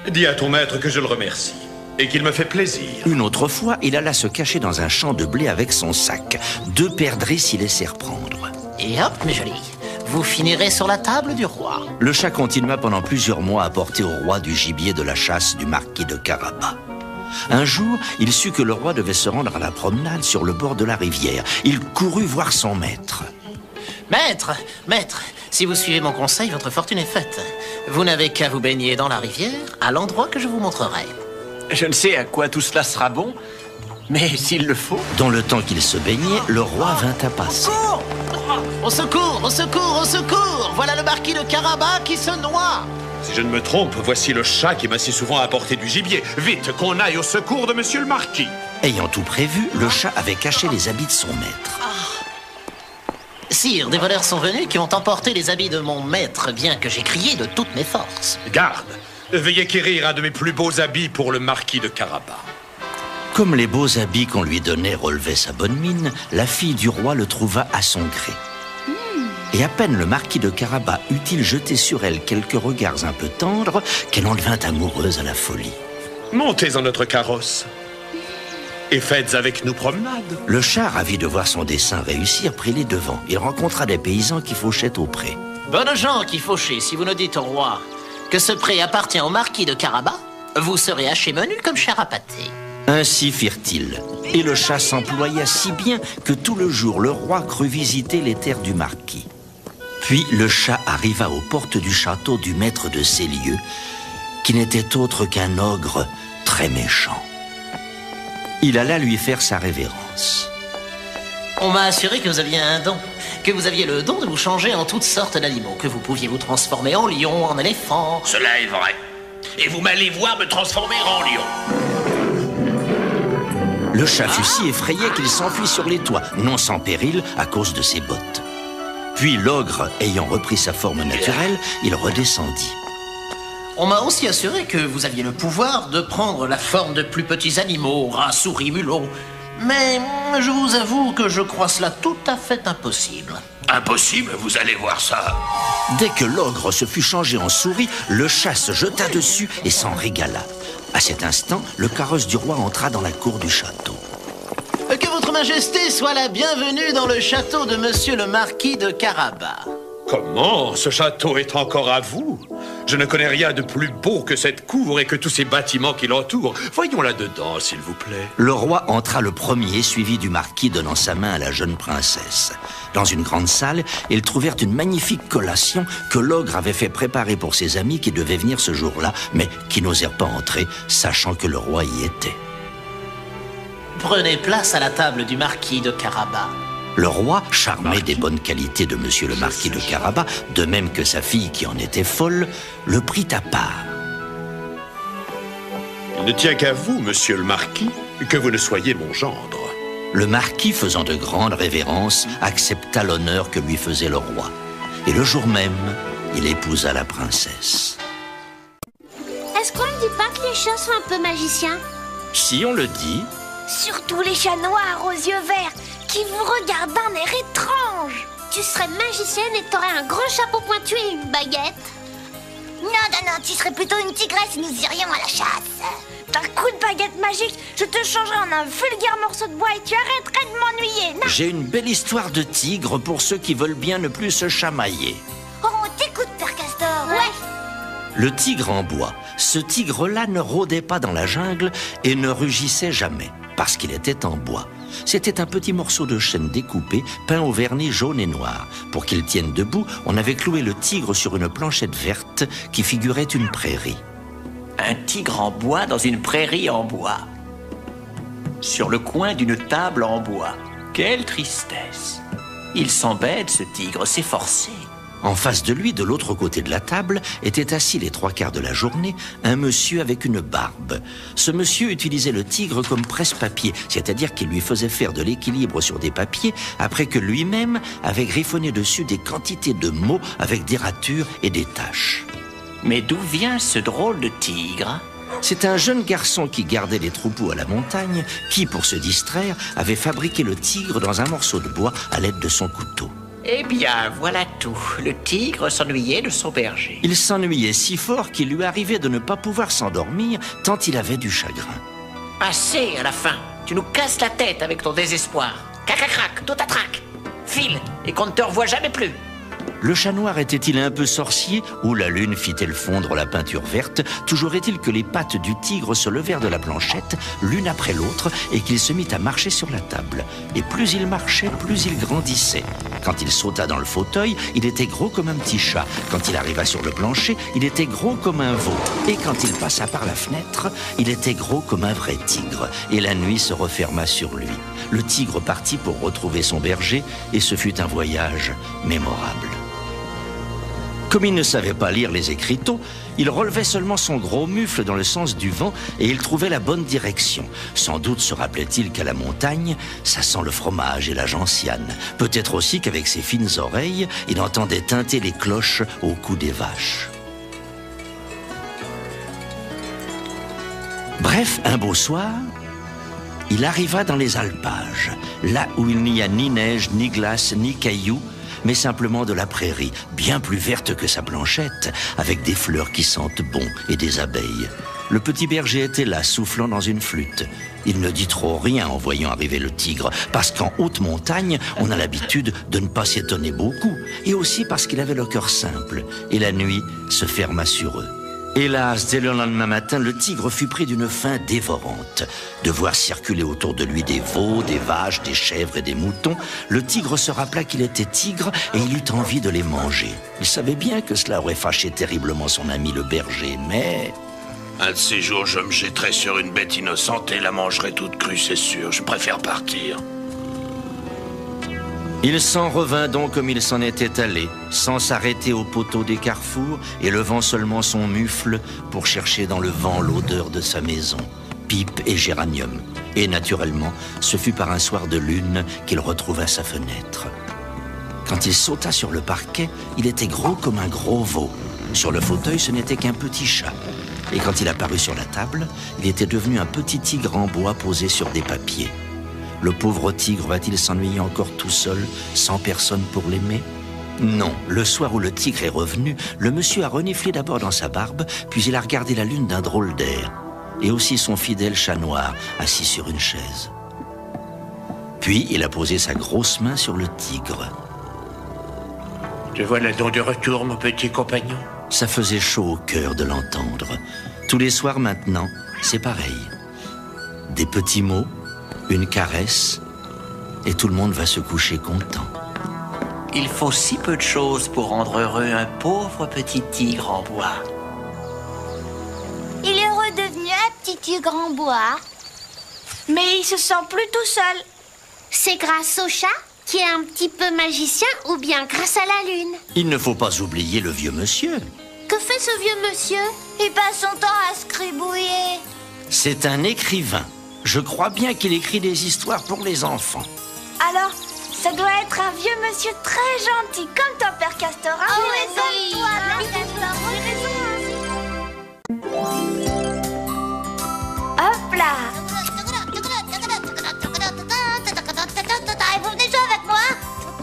Dis à ton maître que je le remercie et qu'il me fait plaisir. Une autre fois, il alla se cacher dans un champ de blé avec son sac. 2 perdrix s'y laissèrent prendre. Et hop, mes jolis, vous finirez sur la table du roi. Le chat continua pendant plusieurs mois à porter au roi du gibier de la chasse du marquis de Carabas. Un jour, il sut que le roi devait se rendre à la promenade sur le bord de la rivière. Il courut voir son maître. Maître, si vous suivez mon conseil, votre fortune est faite. Vous n'avez qu'à vous baigner dans la rivière, à l'endroit que je vous montrerai. Je ne sais à quoi tout cela sera bon, mais s'il le faut... Dans le temps qu'il se baignait, le roi vint à passer. Au secours, au secours, au secours! Voilà le marquis de Carabas qui se noie! Si je ne me trompe, voici le chat qui m'a si souvent apporté du gibier. Vite, qu'on aille au secours de monsieur le marquis. Ayant tout prévu, le chat avait caché les habits de son maître. Sire, des voleurs sont venus qui ont emporté les habits de mon maître, bien que j'ai crié de toutes mes forces. Garde, veuillez quérir un de mes plus beaux habits pour le marquis de Carabas. Comme les beaux habits qu'on lui donnait relevaient sa bonne mine, la fille du roi le trouva à son gré. Et à peine le marquis de Carabas eut-il jeté sur elle quelques regards un peu tendres qu'elle en devint amoureuse à la folie. Montez en notre carrosse et faites avec nous promenade. Le chat, ravi de voir son dessein réussir, prit les devants. Il rencontra des paysans qui fauchaient au pré. Bonnes gens qui fauchez, si vous nous dites au roi que ce pré appartient au marquis de Carabas, vous serez haché menu comme chair à pâté. Ainsi firent-ils. Et le chat s'employa si bien que tout le jour le roi crut visiter les terres du marquis. Puis le chat arriva aux portes du château du maître de ces lieux, qui n'était autre qu'un ogre très méchant. Il alla lui faire sa révérence. On m'a assuré que vous aviez un don, que vous aviez le don de vous changer en toutes sortes d'animaux, que vous pouviez vous transformer en lion, en éléphant. Cela est vrai. Et vous m'allez voir me transformer en lion. Le chat fut si effrayé qu'il s'enfuit sur les toits, non sans péril à cause de ses bottes. Puis l'ogre, ayant repris sa forme naturelle, il redescendit. On m'a aussi assuré que vous aviez le pouvoir de prendre la forme de plus petits animaux, rats, souris, mulots. Mais je vous avoue que je crois cela tout à fait impossible. Impossible, vous allez voir ça. Dès que l'ogre se fut changé en souris, le chat se jeta dessus et s'en régala. À cet instant, le carrosse du roi entra dans la cour du château. Que votre majesté soit la bienvenue dans le château de monsieur le marquis de Carabas. Comment? Ce château est encore à vous? Je ne connais rien de plus beau que cette cour et que tous ces bâtiments qui l'entourent. Voyons là-dedans, s'il vous plaît. Le roi entra le premier, suivi du marquis donnant sa main à la jeune princesse. Dans une grande salle, ils trouvèrent une magnifique collation que l'ogre avait fait préparer pour ses amis qui devaient venir ce jour-là, mais qui n'osèrent pas entrer, sachant que le roi y était. Prenez place à la table du marquis de Carabas. Le roi, charmé des bonnes qualités de monsieur le marquis de Carabas, de même que sa fille qui en était folle, le prit à part. Il ne tient qu'à vous, monsieur le marquis, que vous ne soyez mon gendre. Le marquis, faisant de grandes révérences, accepta l'honneur que lui faisait le roi. Et le jour même, il épousa la princesse. Est-ce qu'on ne dit pas que les chats sont un peu magiciens? Si on le dit. Surtout les chats noirs aux yeux verts qui vous regardent d'un air étrange. Tu serais magicienne et t'aurais un gros chapeau pointu et une baguette. Non, tu serais plutôt une tigresse et nous irions à la chasse. D'un coup de baguette magique, je te changerai en un vulgaire morceau de bois et tu arrêterais de m'ennuyer. J'ai une belle histoire de tigre pour ceux qui veulent bien ne plus se chamailler. Oh, t'écoute, Père Castor. Ouais. Le tigre en bois. Ce tigre-là ne rôdait pas dans la jungle et ne rugissait jamais, parce qu'il était en bois. C'était un petit morceau de chêne découpé, peint au vernis jaune et noir. Pour qu'il tienne debout, on avait cloué le tigre sur une planchette verte qui figurait une prairie. Un tigre en bois dans une prairie en bois. Sur le coin d'une table en bois. Quelle tristesse. Il s'embête, ce tigre, c'est forcé. En face de lui, de l'autre côté de la table, était assis les 3/4 de la journée un monsieur avec une barbe. Ce monsieur utilisait le tigre comme presse-papier, c'est-à-dire qu'il lui faisait faire de l'équilibre sur des papiers après que lui-même avait griffonné dessus des quantités de mots avec des ratures et des taches. Mais d'où vient ce drôle de tigre? C'est un jeune garçon qui gardait les troupeaux à la montagne qui, pour se distraire, avait fabriqué le tigre dans un morceau de bois à l'aide de son couteau. Eh bien, voilà tout. Le tigre s'ennuyait de son berger. Il s'ennuyait si fort qu'il lui arrivait de ne pas pouvoir s'endormir tant il avait du chagrin. Assez à la fin. Tu nous casses la tête avec ton désespoir. Cac-cac-crac, tout à trac. File, et qu'on ne te revoie jamais plus. Le chat noir était-il un peu sorcier ou la lune fit-elle fondre la peinture verte? Toujours est-il que les pattes du tigre se levèrent de la planchette, l'une après l'autre, et qu'il se mit à marcher sur la table. Et plus il marchait, plus il grandissait. Quand il sauta dans le fauteuil, il était gros comme un petit chat. Quand il arriva sur le plancher, il était gros comme un veau. Et quand il passa par la fenêtre, il était gros comme un vrai tigre. Et la nuit se referma sur lui. Le tigre partit pour retrouver son berger, et ce fut un voyage mémorable. Comme il ne savait pas lire les écriteaux, il relevait seulement son gros mufle dans le sens du vent et il trouvait la bonne direction. Sans doute se rappelait-il qu'à la montagne, ça sent le fromage et la gentiane. Peut-être aussi qu'avec ses fines oreilles, il entendait tinter les cloches au cou des vaches. Bref, un beau soir, il arriva dans les alpages, là où il n'y a ni neige, ni glace, ni cailloux, mais simplement de la prairie, bien plus verte que sa planchette, avec des fleurs qui sentent bon et des abeilles. Le petit berger était là, soufflant dans une flûte. Il ne dit trop rien en voyant arriver le tigre, parce qu'en haute montagne, on a l'habitude de ne pas s'étonner beaucoup, et aussi parce qu'il avait le cœur simple, et la nuit se ferma sur eux. Hélas, dès le lendemain matin, le tigre fut pris d'une faim dévorante. De voir circuler autour de lui des veaux, des vaches, des chèvres et des moutons, le tigre se rappela qu'il était tigre et il eut envie de les manger. Il savait bien que cela aurait fâché terriblement son ami le berger, mais... Un de ces jours, je me jetterai sur une bête innocente et la mangerai toute crue, c'est sûr. Je préfère partir. Il s'en revint donc comme il s'en était allé, sans s'arrêter au poteau des carrefours et levant seulement son mufle pour chercher dans le vent l'odeur de sa maison, pipe et géranium. Et naturellement, ce fut par un soir de lune qu'il retrouva sa fenêtre. Quand il sauta sur le parquet, il était gros comme un gros veau. Sur le fauteuil, ce n'était qu'un petit chat. Et quand il apparut sur la table, il était devenu un petit tigre en bois posé sur des papiers. Le pauvre tigre va-t-il s'ennuyer encore tout seul, sans personne pour l'aimer? Non, le soir où le tigre est revenu, le monsieur a reniflé d'abord dans sa barbe, puis il a regardé la lune d'un drôle d'air, et aussi son fidèle chat noir, assis sur une chaise. Puis il a posé sa grosse main sur le tigre. Te voilà donc de retour, mon petit compagnon. Ça faisait chaud au cœur de l'entendre. Tous les soirs maintenant, c'est pareil. Des petits mots, une caresse, et tout le monde va se coucher content. Il faut si peu de choses pour rendre heureux un pauvre petit tigre en bois. Il est redevenu un petit tigre en bois. Mais il se sent plus tout seul. C'est grâce au chat qui est un petit peu magicien ou bien grâce à la lune? Il ne faut pas oublier le vieux monsieur. Que fait ce vieux monsieur? Il passe son temps à scribouiller. C'est un écrivain. Je crois bien qu'il écrit des histoires pour les enfants. Alors, ça doit être un vieux monsieur très gentil, comme ton père Castor. Hein? Oh, oui, toi, Hop là! Et vous venez jouer avec moi?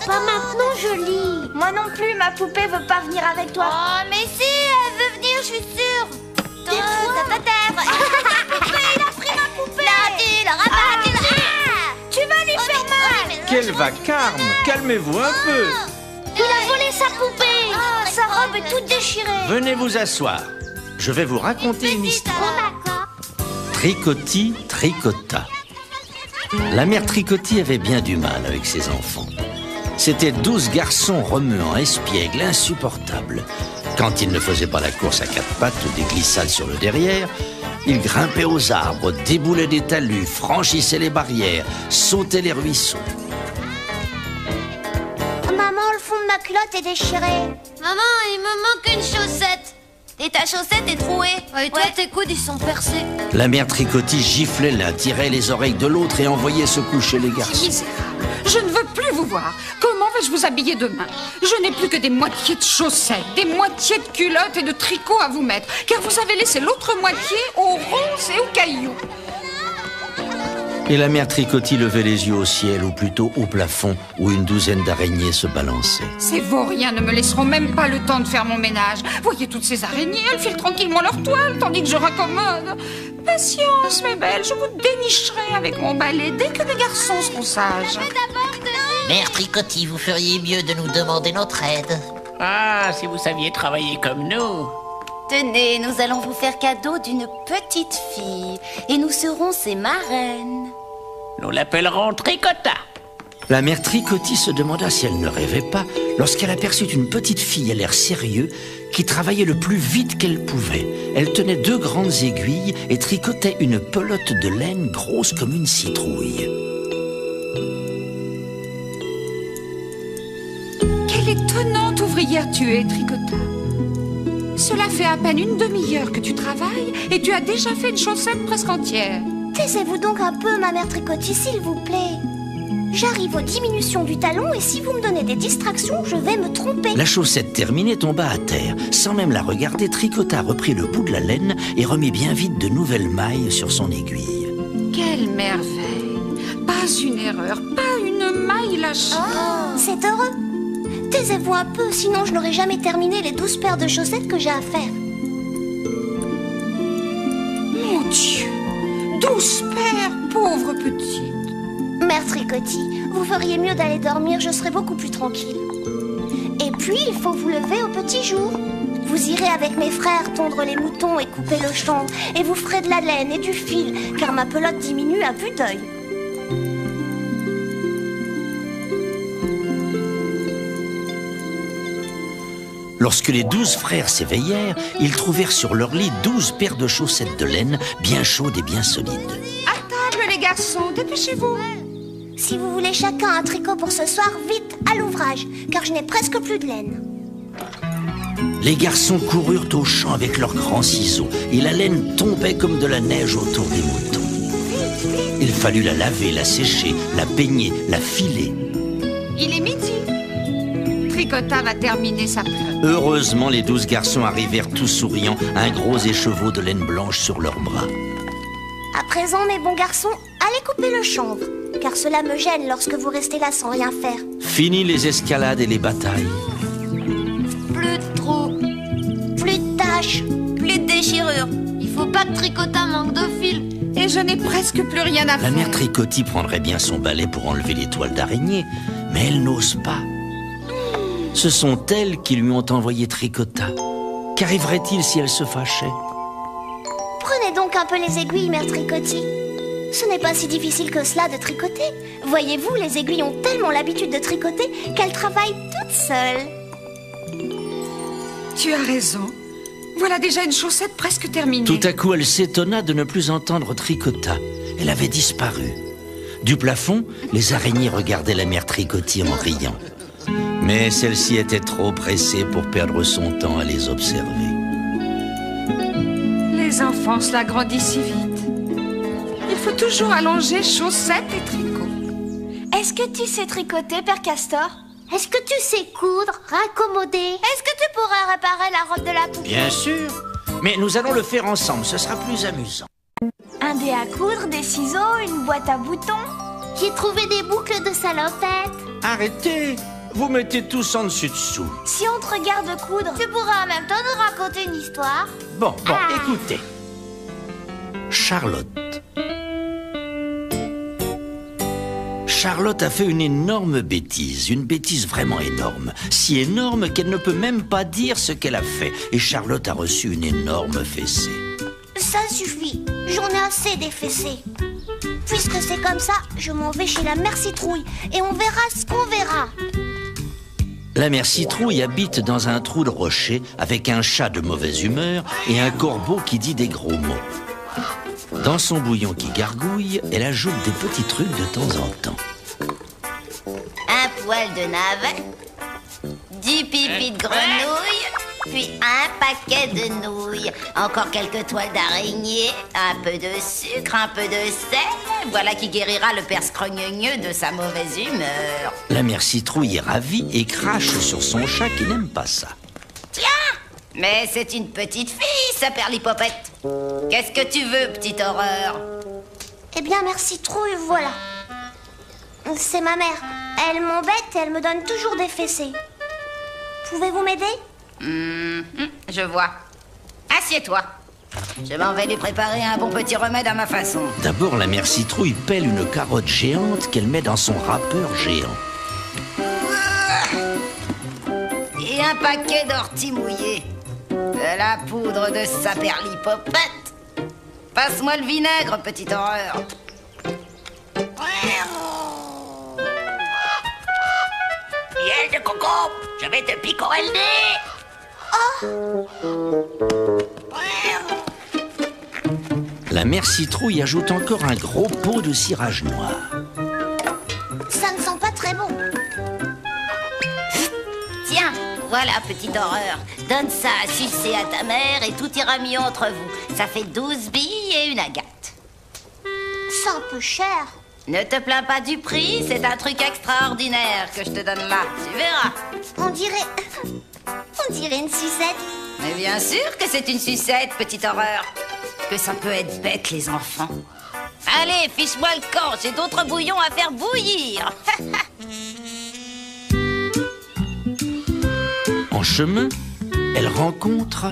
Pas maintenant, je lis. Moi non plus, ma poupée veut pas venir avec toi. Oh, mais si, elle veut venir, je suis sûre. Il a pris ma poupée! Tu vas lui faire mal! Quel vacarme! Calmez-vous un peu! Il a volé sa poupée! Oh, sa robe est toute déchirée! Venez vous asseoir. Je vais vous raconter une histoire. Tricotti tricota. La mère Tricotti avait bien du mal avec ses enfants. C'étaient 12 garçons remuants, espiègles, insupportables. Quand ils ne faisaient pas la course à quatre pattes ou des glissades sur le derrière, ils grimpaient aux arbres, déboulaient des talus, franchissaient les barrières, sautaient les ruisseaux. Maman, le fond de ma culotte est déchiré. Maman, il me manque une chaussette. Et ta chaussette est trouée. Et toi, tes coudes, ils sont percés. La mère Tricotti giflait l'un, tirait les oreilles de l'autre et envoyait se coucher les garçons. Misérable. Je ne veux plus vous voir. Comment vais-je vous habiller demain? Je n'ai plus que des moitiés de chaussettes, des moitiés de culottes et de tricots à vous mettre, car vous avez laissé l'autre moitié aux ronces et aux cailloux. Et la mère Tricotti levait les yeux au ciel, ou plutôt au plafond, où une douzaine d'araignées se balançaient. Ces vauriens ne me laisseront même pas le temps de faire mon ménage. Voyez toutes ces araignées, elles filent tranquillement leur toile, tandis que je raccommode. Patience, mes belles, je vous dénicherai avec mon balai dès que les garçons seront sages. Mère Tricotti, vous feriez mieux de nous demander notre aide. Ah, si vous saviez travailler comme nous. Tenez, nous allons vous faire cadeau d'une petite fille. Et nous serons ses marraines. Nous l'appellerons Tricota. La mère Tricotti se demanda si elle ne rêvait pas lorsqu'elle aperçut une petite fille à l'air sérieux qui travaillait le plus vite qu'elle pouvait. Elle tenait 2 grandes aiguilles et tricotait une pelote de laine grosse comme une citrouille. Quelle étonnante ouvrière tu es, Tricota. Cela fait à peine une demi-heure que tu travailles et tu as déjà fait une chaussette presque entière. Taisez-vous donc un peu, ma mère Tricotti, s'il vous plaît. J'arrive aux diminutions du talon et si vous me donnez des distractions, je vais me tromper. La chaussette terminée tomba à terre. Sans même la regarder, Tricota reprit le bout de la laine et remit bien vite de nouvelles mailles sur son aiguille. Quelle merveille! Pas une erreur, pas une maille lâchée. Oh, c'est heureux. Taisez-vous un peu, sinon je n'aurai jamais terminé les 12 paires de chaussettes que j'ai à faire. Mon Dieu! 12 paires, pauvre petite. Mère Tricotti, vous feriez mieux d'aller dormir, je serai beaucoup plus tranquille. Et puis, il faut vous lever au petit jour. Vous irez avec mes frères tondre les moutons et couper le champ. Et vous ferez de la laine et du fil, car ma pelote diminue à vue d'œil. Lorsque les 12 frères s'éveillèrent, ils trouvèrent sur leur lit 12 paires de chaussettes de laine, bien chaudes et bien solides. À table, les garçons, dépêchez-vous. Si vous voulez chacun un tricot pour ce soir, vite, à l'ouvrage, car je n'ai presque plus de laine. Les garçons coururent au champ avec leurs grands ciseaux, et la laine tombait comme de la neige autour des moutons. Il fallut la laver, la sécher, la peigner, la filer. Il est midi. Tricota va terminer sa pelote. Heureusement, les 12 garçons arrivèrent tous souriants, un gros écheveau de laine blanche sur leurs bras. À présent, mes bons garçons, allez couper le chanvre, car cela me gêne lorsque vous restez là sans rien faire. Fini les escalades et les batailles. Plus de trous, plus de taches, plus de déchirures. Il faut pas que Tricota manque de fil. Et je n'ai presque plus rien à faire. La mère Tricotti prendrait bien son balai pour enlever les toiles d'araignée, mais elle n'ose pas. Ce sont elles qui lui ont envoyé Tricota. Qu'arriverait-il si elle se fâchait? Prenez donc un peu les aiguilles, mère Tricotti. Ce n'est pas si difficile que cela de tricoter. Voyez-vous, les aiguilles ont tellement l'habitude de tricoter qu'elles travaillent toutes seules. Tu as raison. Voilà déjà une chaussette presque terminée. Tout à coup, elle s'étonna de ne plus entendre Tricota. Elle avait disparu. Du plafond, les araignées regardaient la mère Tricotti en riant. Mais celle-ci était trop pressée pour perdre son temps à les observer. Les enfants, cela grandit si vite. Il faut toujours allonger chaussettes et tricots. Est-ce que tu sais tricoter, Père Castor? Est-ce que tu sais coudre, raccommoder? Est-ce que tu pourrais réparer la robe de la poupée? Bien sûr, mais nous allons le faire ensemble, ce sera plus amusant. Un dé à coudre, des ciseaux, une boîte à boutons. J'ai trouvé des boucles de salopette. Arrêtez! Vous mettez tous en dessus-dessous. Si on te regarde coudre, tu pourras en même temps nous raconter une histoire. Bon, écoutez. Charlotte. Charlotte a fait une énorme bêtise, une bêtise vraiment énorme. Si énorme qu'elle ne peut même pas dire ce qu'elle a fait. Et Charlotte a reçu une énorme fessée. Ça suffit, j'en ai assez des fessées. Puisque c'est comme ça, je m'en vais chez la mère Citrouille et on verra ce qu'on verra. La mère Citrouille habite dans un trou de rocher avec un chat de mauvaise humeur et un corbeau qui dit des gros mots. Dans son bouillon qui gargouille, elle ajoute des petits trucs de temps en temps. Un poil de navet, du pipi de grenouille, puis un paquet de nouilles, encore quelques toiles d'araignée, un peu de sucre, un peu de sel. Voilà qui guérira le père scrogneux de sa mauvaise humeur. La mère Citrouille est ravie et crache sur son chat qui n'aime pas ça. Tiens! Mais c'est une petite fille, sa perlipopette. Qu'est-ce que tu veux, petite horreur? Eh bien, mère Citrouille, voilà. C'est ma mère. Elle m'embête et elle me donne toujours des fessées. Pouvez-vous m'aider? Je vois. Assieds-toi. Je m'en vais lui préparer un bon petit remède à ma façon. D'abord, la mère Citrouille pèle une carotte géante qu'elle met dans son râpeur géant. Et un paquet d'orties mouillées. De la poudre de saperlipopette. Passe-moi le vinaigre, petite horreur. Miel de coco, je vais te picorer le nez. La mère Citrouille ajoute encore un gros pot de cirage noir. Ça ne sent pas très bon. Tiens, voilà, petite horreur. Donne ça à sucer à ta mère et tout ira mieux entre vous. Ça fait 12 billes et une agate. C'est un peu cher. Ne te plains pas du prix, c'est un truc extraordinaire que je te donne là. Tu verras. On dirait une sucette. Mais bien sûr que c'est une sucette, petite horreur. Que ça peut être bête, les enfants. Allez, fiche-moi le camp, j'ai d'autres bouillons à faire bouillir. En chemin, elle rencontre...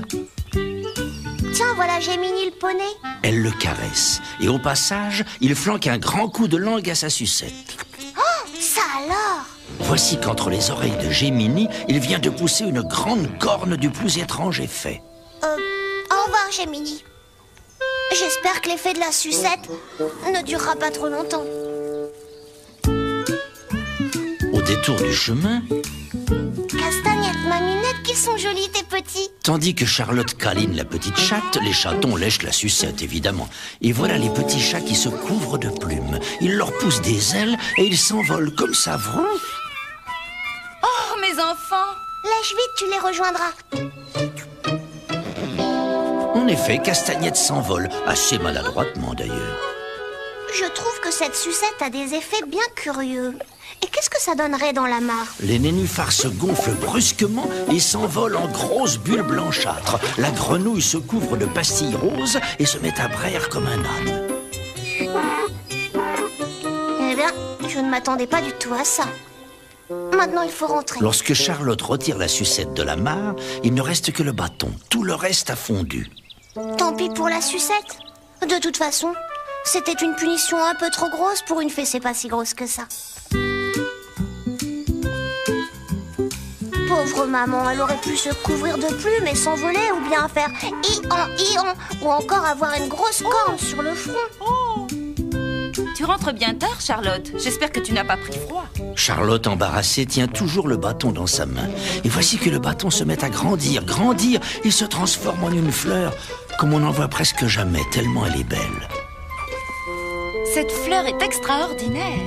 Tiens, voilà Gemini le poney. Elle le caresse. Et au passage, il flanque un grand coup de langue à sa sucette. Oh, ça alors! Voici qu'entre les oreilles de Gemini, il vient de pousser une grande corne du plus étrange effet. Au revoir, Gemini. J'espère que l'effet de la sucette ne durera pas trop longtemps. Au détour du chemin, Castagnette, Maminette, qu'ils sont jolis tes petits. tandis que Charlotte câline la petite chatte, les chatons lèchent la sucette, évidemment. Et voilà les petits chats qui se couvrent de plumes. Ils leur poussent des ailes et ils s'envolent comme ça, vroom. Oh, mes enfants! Lèche vite, tu les rejoindras. En effet, Castagnette s'envole, assez maladroitement d'ailleurs. Je trouve que cette sucette a des effets bien curieux. Et qu'est-ce que ça donnerait dans la mare? Les nénuphars se gonflent brusquement et s'envolent en grosses bulles blanchâtres. La grenouille se couvre de pastilles roses et se met à braire comme un âne. Eh bien, je ne m'attendais pas du tout à ça. Maintenant, il faut rentrer. Lorsque Charlotte retire la sucette de la mare, il ne reste que le bâton. Tout le reste a fondu. Tant pis pour la sucette. De toute façon, c'était une punition un peu trop grosse pour une fessée pas si grosse que ça. Pauvre maman, elle aurait pu se couvrir de plumes et s'envoler ou bien faire i-en, ou encore avoir une grosse corne sur le front. Tu rentres bien tard, Charlotte. J'espère que tu n'as pas pris froid. Charlotte, embarrassée, tient toujours le bâton dans sa main. Et voici que le bâton se met à grandir, grandir, et se transforme en une fleur, comme on n'en voit presque jamais, tellement elle est belle. Cette fleur est extraordinaire.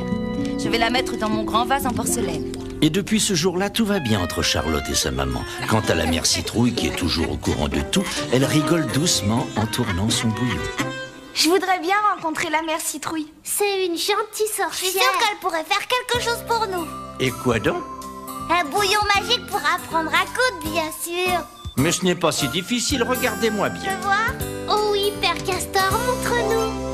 Je vais la mettre dans mon grand vase en porcelaine. Et depuis ce jour-là, tout va bien entre Charlotte et sa maman. Quant à la mère Citrouille, qui est toujours au courant de tout, elle rigole doucement en tournant son bouillon. Je voudrais bien rencontrer la mère Citrouille. C'est une gentille sorcière. Je suis sûre qu'elle pourrait faire quelque chose pour nous. Et quoi donc? Un bouillon magique pour apprendre à coudre, bien sûr. Mais ce n'est pas si difficile, regardez-moi bien. Tu vois? Oh oui, Père Castor, montre-nous.